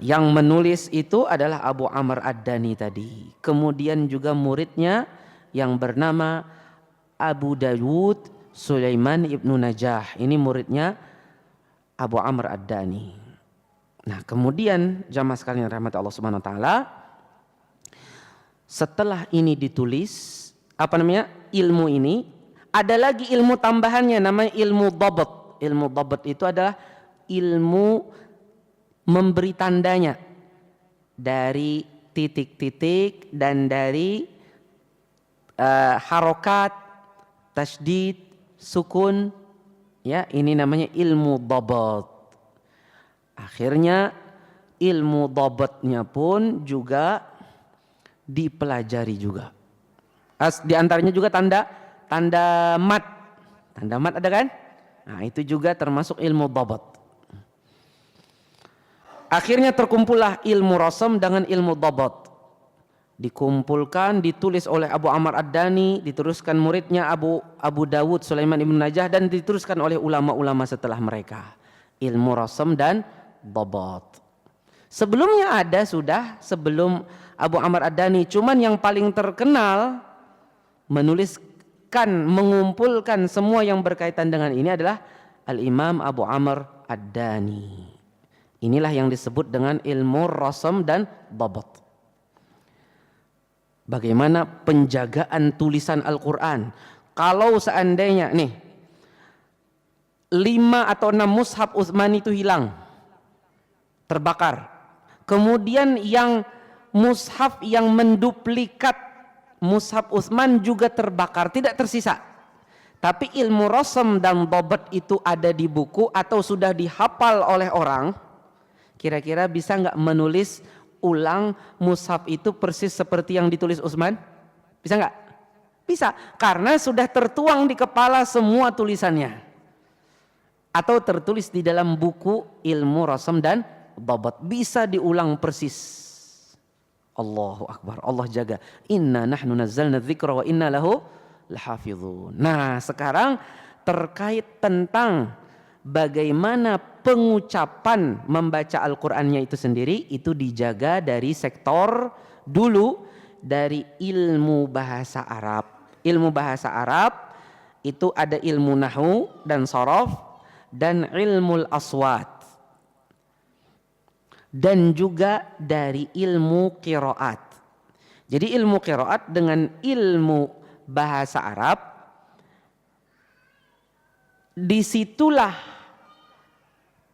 Yang menulis itu adalah Abu Amr Ad-Dani tadi. Kemudian juga muridnya yang bernama Abu Dawud Sulaiman ibnu Najah. Ini muridnya Abu Amr Ad-Dani. Nah, kemudian jamaah sekalian rahmat Allah Subhanahu wa taala, setelah ini ditulis, ilmu ini, ada lagi ilmu tambahannya namanya ilmu dhabt. Ilmu dhabt itu adalah ilmu memberi tandanya dari titik-titik dan dari harokat, tasydid, sukun, ya, ini namanya ilmu dhabt. Akhirnya ilmu dhabtnya pun juga dipelajari juga. Di antaranya juga tanda mat. Tanda mat ada kan? Nah, itu juga termasuk ilmu dhabt. Akhirnya terkumpullah ilmu rasm dengan ilmu dhabt. Dikumpulkan, ditulis oleh Abu Amr Ad-Dani, diteruskan muridnya Abu Dawud Sulaiman ibn Najah, dan diteruskan oleh ulama-ulama setelah mereka. Ilmu rasm dan dhabt. Sebelumnya ada sudah sebelum Abu Amr Ad-Dani, cuman yang paling terkenal menuliskan, mengumpulkan semua yang berkaitan dengan ini adalah Al-Imam Abu Amr Ad-Dani. Inilah yang disebut dengan ilmu rasm dan dhabt. Bagaimana penjagaan tulisan Al-Quran. Kalau seandainya 5 atau 6 mushaf Utsmani itu hilang, terbakar, kemudian yang mushaf yang menduplikat mushaf Utsman juga terbakar, tidak tersisa. Tapi ilmu rasam dan dhabt itu ada di buku atau sudah dihafal oleh orang, kira-kira bisa nggak menulis ulang mushaf itu persis seperti yang ditulis Utsman? Bisa nggak? Bisa, karena sudah tertuang di kepala semua tulisannya, atau tertulis di dalam buku ilmu rasam dan dhabt, bisa diulang persis. Allahu Akbar, Allah jaga. Inna nahnu nazzalna dzikra wa inna lahu lahafizun. Nah, sekarang terkait tentang bagaimana pengucapan membaca Al-Qur'annya itu sendiri, itu dijaga dari sektor dulu, dari ilmu bahasa Arab. Ilmu bahasa Arab itu ada ilmu nahwu dan sharaf dan ilmul aswat, dan juga dari ilmu qiraat. Jadi ilmu qiraat dengan ilmu bahasa Arab, disitulah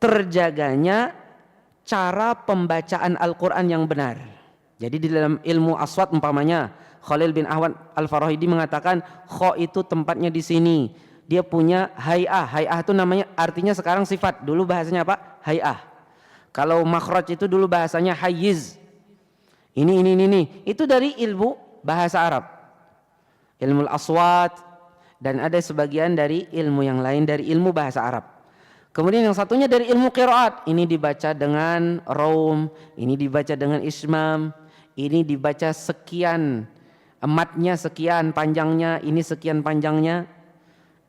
terjaganya cara pembacaan Al-Quran yang benar. Jadi di dalam ilmu aswat umpamanya Khalil bin Ahmad Al-Farahidi mengatakan kha itu tempatnya di sini. Dia punya hay'ah. Hay'ah itu namanya, artinya sekarang sifat. Dulu bahasanya apa? Hay'ah. Kalau makhraj itu dulu bahasanya hayyiz. Ini. Itu dari ilmu bahasa Arab. Ilmu aswat, dan ada sebagian dari ilmu yang lain dari ilmu bahasa Arab. Kemudian yang satunya dari ilmu qiraat. Ini dibaca dengan raum, ini dibaca dengan ismam, ini dibaca sekian, matnya sekian panjangnya, ini sekian panjangnya,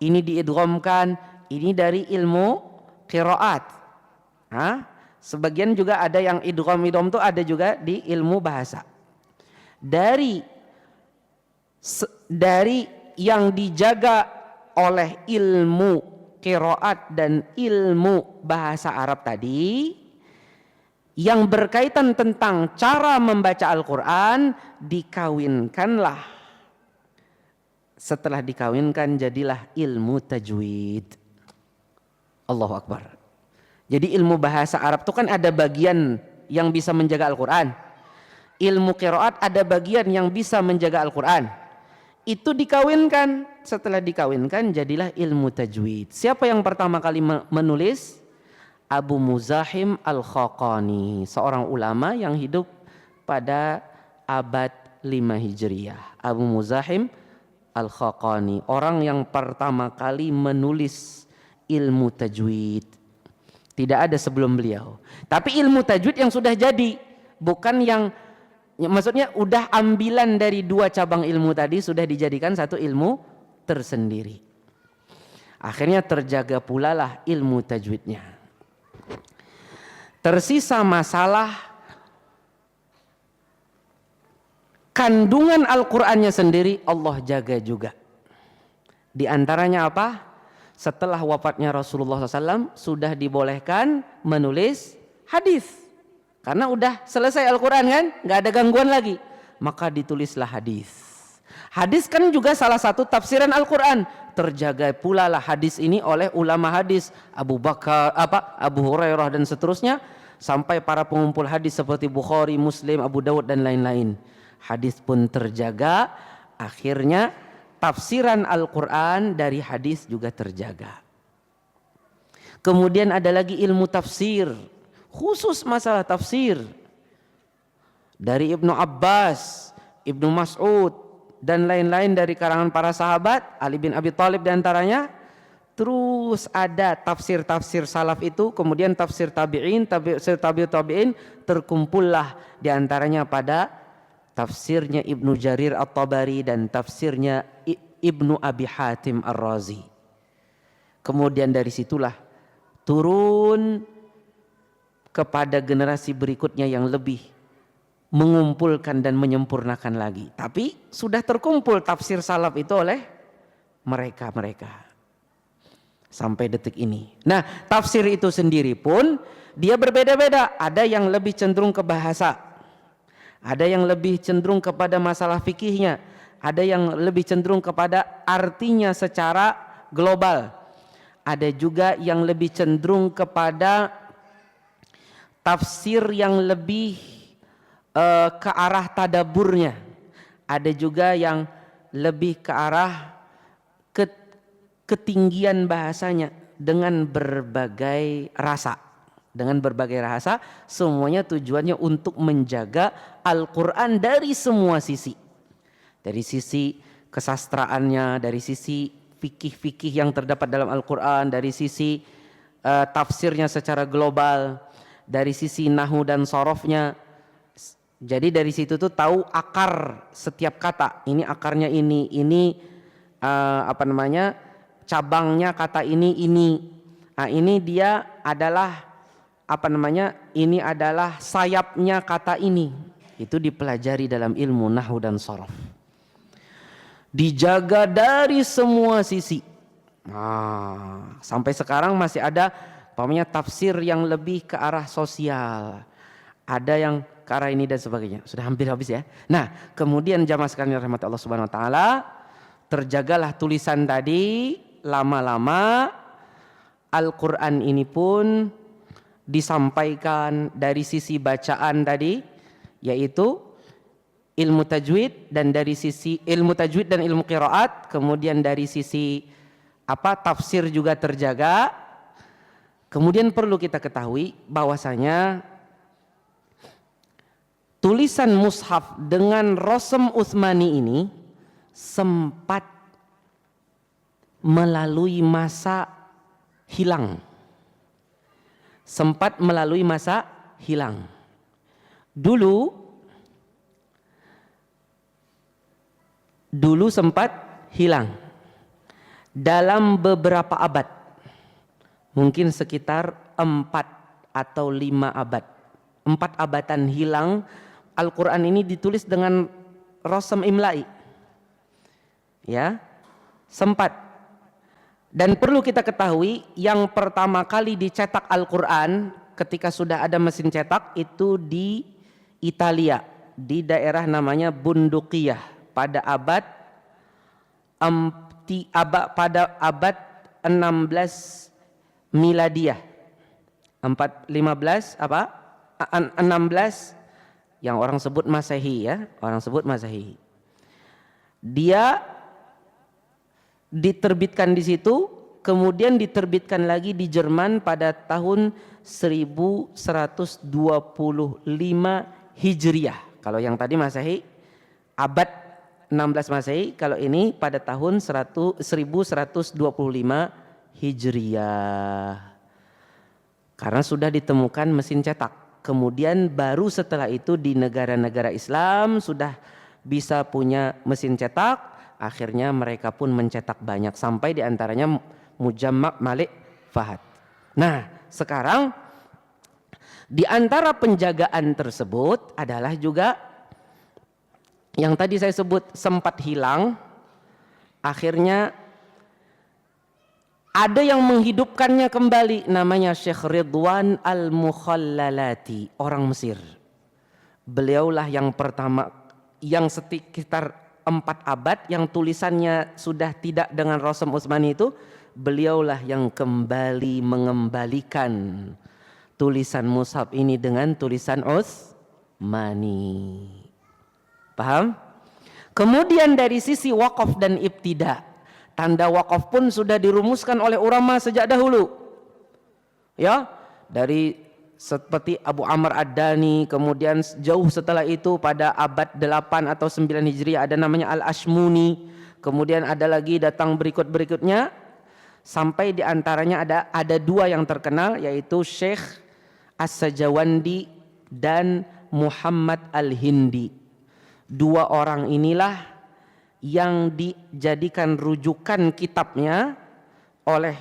ini diidghamkan. Ini dari ilmu qiraat. Sebagian juga ada yang idgham itu ada juga di ilmu bahasa. Dari yang dijaga oleh ilmu qiraat dan ilmu bahasa Arab tadi, yang berkaitan tentang cara membaca Al-Quran, dikawinkanlah. Setelah dikawinkan jadilah ilmu tajwid. Allahu Akbar. Jadi ilmu bahasa Arab itu kan ada bagian yang bisa menjaga Al-Quran. Ilmu qiraat ada bagian yang bisa menjaga Al-Quran. Itu dikawinkan. Setelah dikawinkan jadilah ilmu tajwid. Siapa yang pertama kali menulis? Abu Muzahim Al-Khaqani, seorang ulama yang hidup pada abad 5 Hijriah. Abu Muzahim Al-Khaqani, orang yang pertama kali menulis ilmu tajwid. Tidak ada sebelum beliau. Tapi ilmu tajwid yang sudah jadi, bukan yang maksudnya udah ambilan dari dua cabang ilmu tadi, sudah dijadikan satu ilmu tersendiri. Akhirnya terjaga pula lah ilmu tajwidnya. Tersisa masalah kandungan Al-Qur'annya sendiri, Allah jaga juga. Di antaranya apa? Setelah wafatnya Rasulullah SAW sudah dibolehkan menulis hadis, karena udah selesai Al-Quran kan, nggak ada gangguan lagi, maka ditulislah hadis. Hadis kan juga salah satu tafsiran Al-Quran. Terjaga pula lah hadis ini oleh ulama hadis, Abu Hurairah dan seterusnya, sampai para pengumpul hadis seperti Bukhari, Muslim, Abu Dawud dan lain-lain. Hadis pun terjaga. Akhirnya tafsiran Al-Quran dari hadis juga terjaga. Kemudian ada lagi ilmu tafsir, khusus masalah tafsir, dari Ibnu Abbas, Ibnu Mas'ud dan lain-lain dari kalangan para sahabat, Ali bin Abi Thalib diantaranya. Terus ada tafsir-tafsir salaf itu, kemudian tafsir tabi'in, tafsir tabi'in, terkumpullah diantaranya pada tafsirnya Ibnu Jarir At-Tabari dan tafsirnya Ibnu Abi Hatim Ar-Razi. Kemudian dari situlah turun kepada generasi berikutnya yang lebih mengumpulkan dan menyempurnakan lagi. Tapi sudah terkumpul tafsir salaf itu oleh mereka-mereka sampai detik ini. Nah, tafsir itu sendiri pun dia berbeda-beda. Ada yang lebih cenderung ke bahasa, ada yang lebih cenderung kepada masalah fikihnya, ada yang lebih cenderung kepada artinya secara global, ada juga yang lebih cenderung kepada tafsir yang lebih ke arah tadaburnya, ada juga yang lebih ke arah ketinggian bahasanya dengan berbagai rasa. Dengan berbagai rasa, semuanya tujuannya untuk menjaga Al-Quran dari semua sisi. Dari sisi kesastraannya, dari sisi fikih-fikih yang terdapat dalam Al-Quran, dari sisi tafsirnya secara global, dari sisi nahu dan sorofnya. Jadi dari situ tuh tahu akar setiap kata. Ini akarnya ini cabangnya kata ini. Nah, ini dia adalah ini adalah sayapnya kata ini. Itu dipelajari dalam ilmu nahwu dan shorof. Dijaga dari semua sisi. Nah, sampai sekarang masih ada tafsir yang lebih ke arah sosial. Ada yang ke arah ini dan sebagainya. Sudah hampir habis ya. Nah, kemudian jamaah sekalian rahmat Allah Subhanahu wa taala, terjagalah tulisan tadi, lama-lama Al-Qur'an ini pun disampaikan dari sisi bacaan tadi, yaitu ilmu tajwid, dan dari sisi ilmu tajwid dan ilmu qiraat, kemudian dari sisi tafsir juga terjaga. Kemudian perlu kita ketahui bahwasanya tulisan mushaf dengan Rasm Utsmani ini sempat melalui masa hilang. Dulu sempat hilang dalam beberapa abad, mungkin sekitar 4 atau 5 abad, 4 abadan hilang. Al-Quran ini ditulis dengan Rasm Imla'i, ya, sempat. Dan perlu kita ketahui, yang pertama kali dicetak Al-Quran ketika sudah ada mesin cetak itu di Italia, di daerah namanya Bunduqiyah pada abad 16 Miladiyah. 16 yang orang sebut Masehi, ya, orang sebut Masehi. Dia diterbitkan di situ, kemudian diterbitkan lagi di Jerman pada tahun 1125 Hijriah. Kalau yang tadi Masehi abad 16 Masehi, kalau ini pada tahun 1125 Hijriah. Karena sudah ditemukan mesin cetak. Kemudian baru setelah itu di negara-negara Islam sudah bisa punya mesin cetak. Akhirnya mereka pun mencetak banyak, sampai diantaranya Mujamma' Malik Fahad. Nah, sekarang di antara penjagaan tersebut adalah juga yang tadi saya sebut sempat hilang. Akhirnya ada yang menghidupkannya kembali, namanya Syekh Ridwan Al-Mukhallalati, orang Mesir. Beliaulah yang pertama, yang sekitar 4 abad yang tulisannya sudah tidak dengan Rasm Utsmani itu, beliaulah yang kembali mengembalikan tulisan mushaf ini dengan tulisan Utsmani. Paham? Kemudian dari sisi wakaf dan ibtida, tanda wakaf pun sudah dirumuskan oleh ulama sejak dahulu. Ya, dari seperti Abu Amr Ad-Dani, kemudian jauh setelah itu pada abad 8 atau 9 Hijriah ada namanya Al-Ashmuni, kemudian ada lagi datang berikut-berikutnya, sampai diantaranya ada 2 yang terkenal, yaitu Syekh As-Sajawandi dan Muhammad Al-Hindi. 2 orang inilah yang dijadikan rujukan kitabnya oleh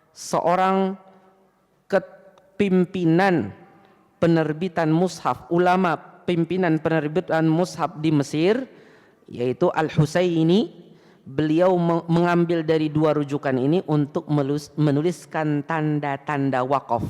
seorang pimpinan penerbitan mushaf, ulama pimpinan penerbitan mushaf di Mesir, yaitu Al-Husaini. Beliau mengambil dari 2 rujukan ini untuk menuliskan tanda-tanda wakaf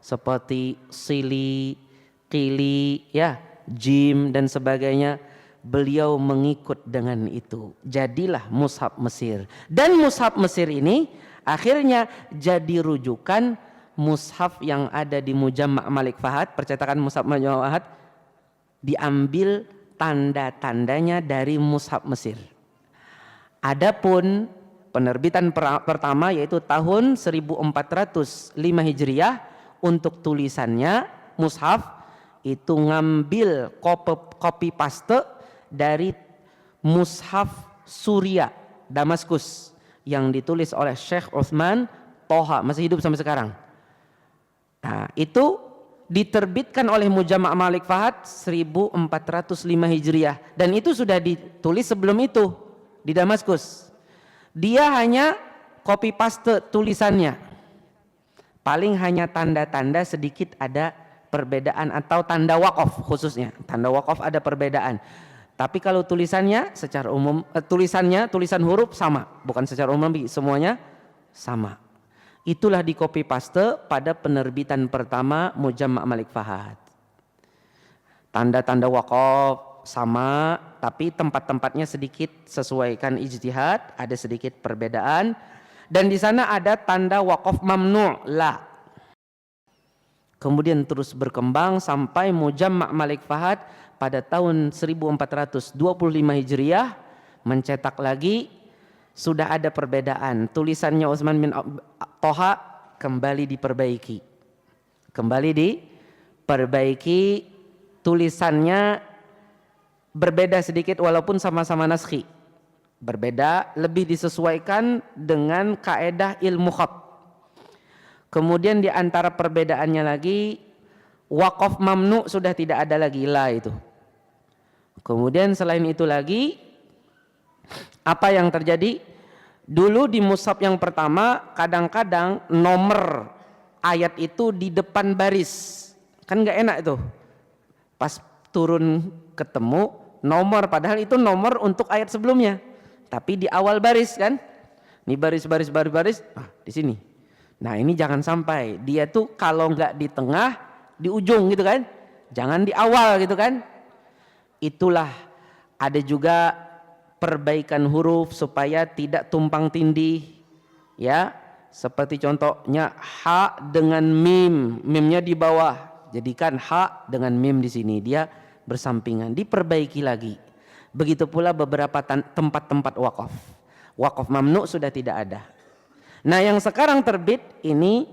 seperti sili, qili, ya, jim dan sebagainya. Beliau mengikut dengan itu, jadilah mushaf Mesir. Dan mushaf Mesir ini akhirnya jadi rujukan mushaf yang ada di Mujamma' Malik Fahad, percetakan mushaf Mujamma' Fahad, diambil tanda-tandanya dari mushaf Mesir. Adapun Penerbitan pertama yaitu tahun 1405 Hijriah. Untuk tulisannya mushaf itu ngambil copy paste dari mushaf Suria Damaskus yang ditulis oleh Syekh Utsman Toha, masih hidup sampai sekarang. Nah, itu diterbitkan oleh Mujama' Malik Fahad 1405 Hijriah, dan itu sudah ditulis sebelum itu di Damaskus. Dia hanya copy paste tulisannya, paling hanya tanda-tanda sedikit ada perbedaan, atau tanda wakaf khususnya. Tanda wakaf ada perbedaan, tapi kalau tulisannya secara umum, tulisan huruf sama, bukan secara umum, semuanya sama. Itulah di copy paste pada penerbitan pertama Mujama' Malik Fahad. Tanda-tanda wakaf sama, tapi tempat-tempatnya sedikit sesuaikan ijtihad, ada sedikit perbedaan. Dan di sana ada tanda wakaf mamnu' la. Kemudian terus berkembang sampai Mujama' Malik Fahad pada tahun 1425 Hijriah mencetak lagi, sudah ada perbedaan. Tulisannya Utsman bin Toha kembali diperbaiki. Tulisannya berbeda sedikit walaupun sama-sama naskhi. Berbeda, lebih disesuaikan dengan kaedah ilmu khat. Kemudian di antara perbedaannya lagi, wakaf mamnu sudah tidak ada lagi, la itu. Kemudian selain itu lagi, apa yang terjadi? Dulu di mushaf yang pertama kadang-kadang nomor ayat itu di depan baris, kan nggak enak itu. Pas turun ketemu nomor, padahal itu nomor untuk ayat sebelumnya, tapi di awal baris kan, ini baris, di sini. Nah ini jangan sampai dia tuh kalau nggak di tengah, di ujung gitu kan, jangan di awal gitu kan. Itulah ada juga perbaikan huruf supaya tidak tumpang tindih, ya. Seperti contohnya ha dengan mim, mimnya di bawah, jadikan ha dengan mim di sini, dia bersampingan, diperbaiki lagi. Begitu pula beberapa tempat-tempat wakaf. Wakaf mamnu sudah tidak ada. Nah yang sekarang terbit ini,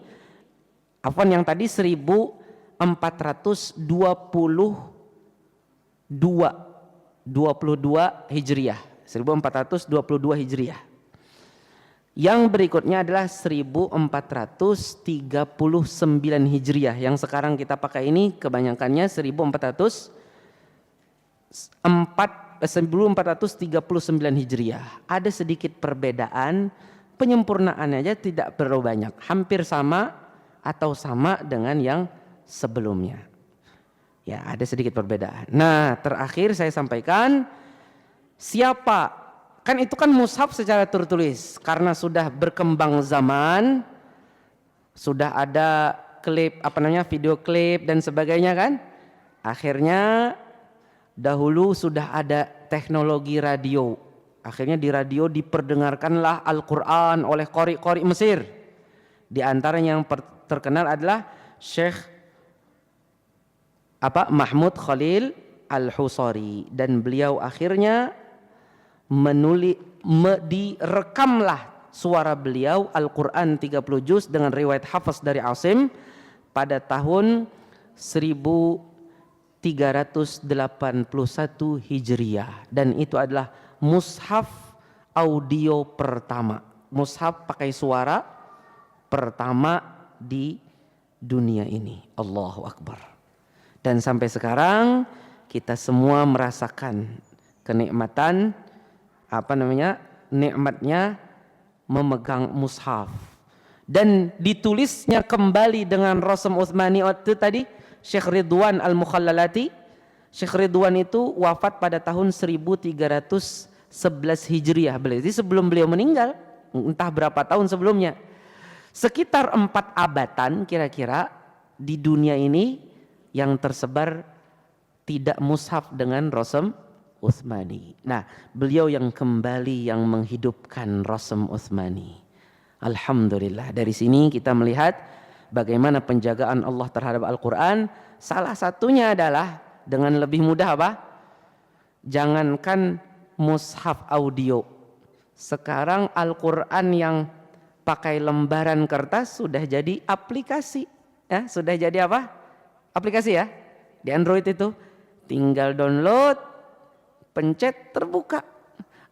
yang tadi 22 Hijriah, 1422 Hijriah. Yang berikutnya adalah 1439 Hijriah. Yang sekarang kita pakai ini kebanyakannya 1439 Hijriah. Ada sedikit perbedaan, penyempurnaannya aja tidak terlalu banyak, hampir sama atau sama dengan yang sebelumnya. Ya, ada sedikit perbedaan. Nah, terakhir saya sampaikan, siapa? Kan itu kan mushaf secara tertulis. Karena sudah berkembang zaman, sudah ada klip, video klip dan sebagainya kan. Akhirnya dahulu sudah ada teknologi radio. Akhirnya di radio diperdengarkanlah Al-Quran oleh qori-qori Mesir. Di antara yang terkenal adalah Syekh Mahmud Khalil Al-Husari, dan beliau akhirnya direkamlah suara beliau Al-Quran 30 juz dengan riwayat hafaz dari Asim pada tahun 1381 Hijriah, dan itu adalah mushaf audio pertama, mushaf pakai suara pertama di dunia ini. Allahu Akbar. Dan sampai sekarang kita semua merasakan kenikmatan nikmatnya memegang mushaf. Dan ditulisnya kembali dengan Rasm Utsmani waktu tadi, Syekh Ridwan Al-Mukhallalati. Syekh Ridwan itu wafat pada tahun 1311 Hijriah. Jadi sebelum beliau meninggal, entah berapa tahun sebelumnya. Sekitar 4 abatan kira-kira di dunia ini yang tersebar tidak mushaf dengan Rasm Utsmani. Nah, beliau yang kembali yang menghidupkan Rasm Utsmani. Alhamdulillah. Dari sini kita melihat bagaimana penjagaan Allah terhadap Al-Quran. Salah satunya adalah dengan lebih mudah Jangankan mushaf audio, Sekarang Al-Quran yang pakai lembaran kertas sudah jadi aplikasi. Ya, sudah jadi apa? Aplikasi ya. Di Android itu tinggal download, pencet, terbuka.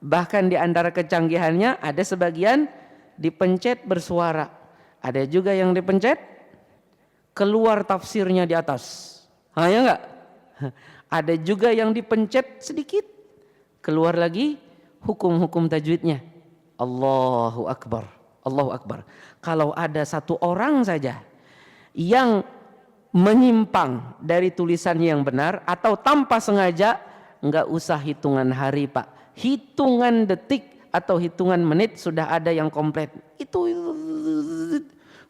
Bahkan di antara kecanggihannya ada sebagian dipencet bersuara. Ada juga yang dipencet keluar tafsirnya di atas. Ya enggak? Ada juga yang dipencet sedikit keluar lagi hukum-hukum tajwidnya. Allahu Akbar. Allahu Akbar. Kalau ada satu orang saja yang menyimpang dari tulisannya yang benar atau tanpa sengaja, enggak usah hitungan hari Pak, hitungan detik atau hitungan menit sudah ada yang komplit. Itu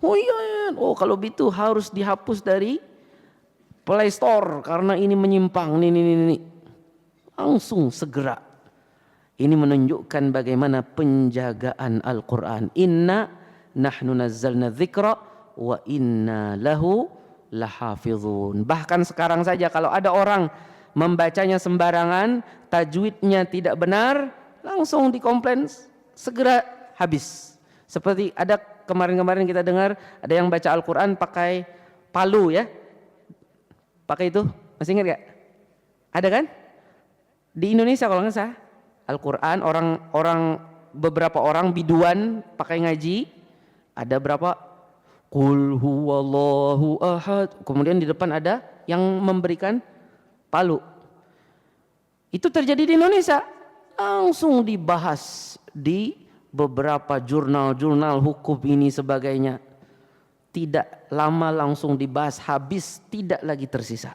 oh iya, oh kalau begitu harus dihapus dari Play Store karena ini menyimpang, ini. Langsung segera. Ini menunjukkan bagaimana penjagaan Al-Quran. Inna nahnu nazzalna dzikra wa inna lahu lahafizun. Bahkan sekarang saja kalau ada orang membacanya sembarangan, tajwidnya tidak benar, langsung dikomplain, segera habis. Seperti ada kemarin-kemarin kita dengar ada yang baca Al-Quran pakai palu ya. Pakai itu, masih ingat gak? Ada kan? Di Indonesia kalau nggak salah Al-Quran beberapa orang biduan pakai ngaji, ada berapa Qul huwallahu ahad, kemudian di depan ada yang memberikan palu. Itu terjadi di Indonesia, langsung dibahas di beberapa jurnal-jurnal hukum ini sebagainya. Tidak lama langsung dibahas, habis, tidak lagi tersisa.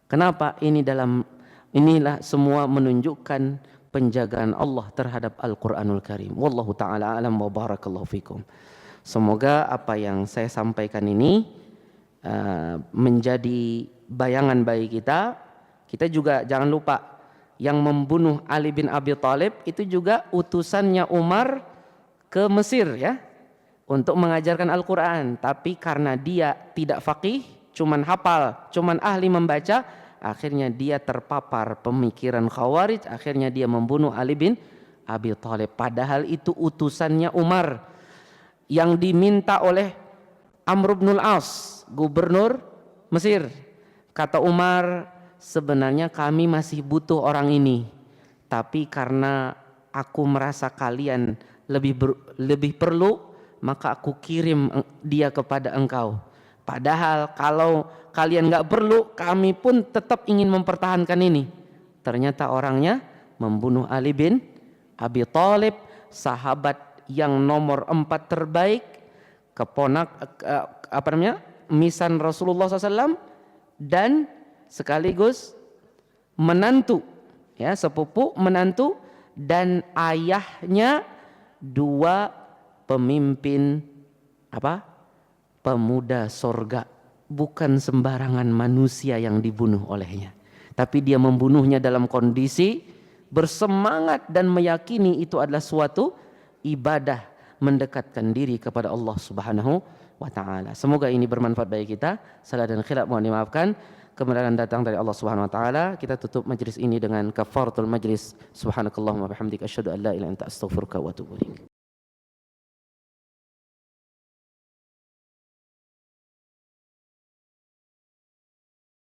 Kenapa? Inilah semua menunjukkan penjagaan Allah terhadap Al-Quranul Karim. Wallahu ta'ala alam wa barakallahu fikum. Semoga apa yang saya sampaikan ini menjadi bayangan bagi kita. Kita juga jangan lupa yang membunuh Ali bin Abi Thalib itu juga utusannya Umar ke Mesir ya, untuk mengajarkan Al-Quran. Tapi karena dia tidak faqih, cuman hafal, cuman ahli membaca, akhirnya dia terpapar pemikiran Khawarij, akhirnya dia membunuh Ali bin Abi Thalib. Padahal itu utusannya Umar yang diminta oleh Amr bin Al-As, gubernur Mesir. Kata Umar, sebenarnya kami masih butuh orang ini, tapi karena aku merasa kalian lebih perlu, maka aku kirim dia kepada engkau. Padahal kalau kalian nggak perlu, kami pun tetap ingin mempertahankan ini. Ternyata orangnya membunuh Ali bin Abi Thalib, sahabat yang nomor 4 terbaik, misan Rasulullah SAW, dan sekaligus menantu, ya, sepupu menantu, dan ayahnya dua pemimpin pemuda sorga. Bukan sembarangan manusia yang dibunuh olehnya, tapi dia membunuhnya dalam kondisi bersemangat dan meyakini itu adalah suatu ibadah mendekatkan diri kepada Allah Subhanahu wa taala. Semoga ini bermanfaat bagi kita. Salah dan khilaf mohon dimaafkan. Kebenaran datang dari Allah Subhanahu wa taala. Kita tutup majlis ini dengan kafaratul majlis. Subhanakallahumma wa bihamdika asyhadu an la ilaha illa anta astaghfiruka wa atubu ilaik.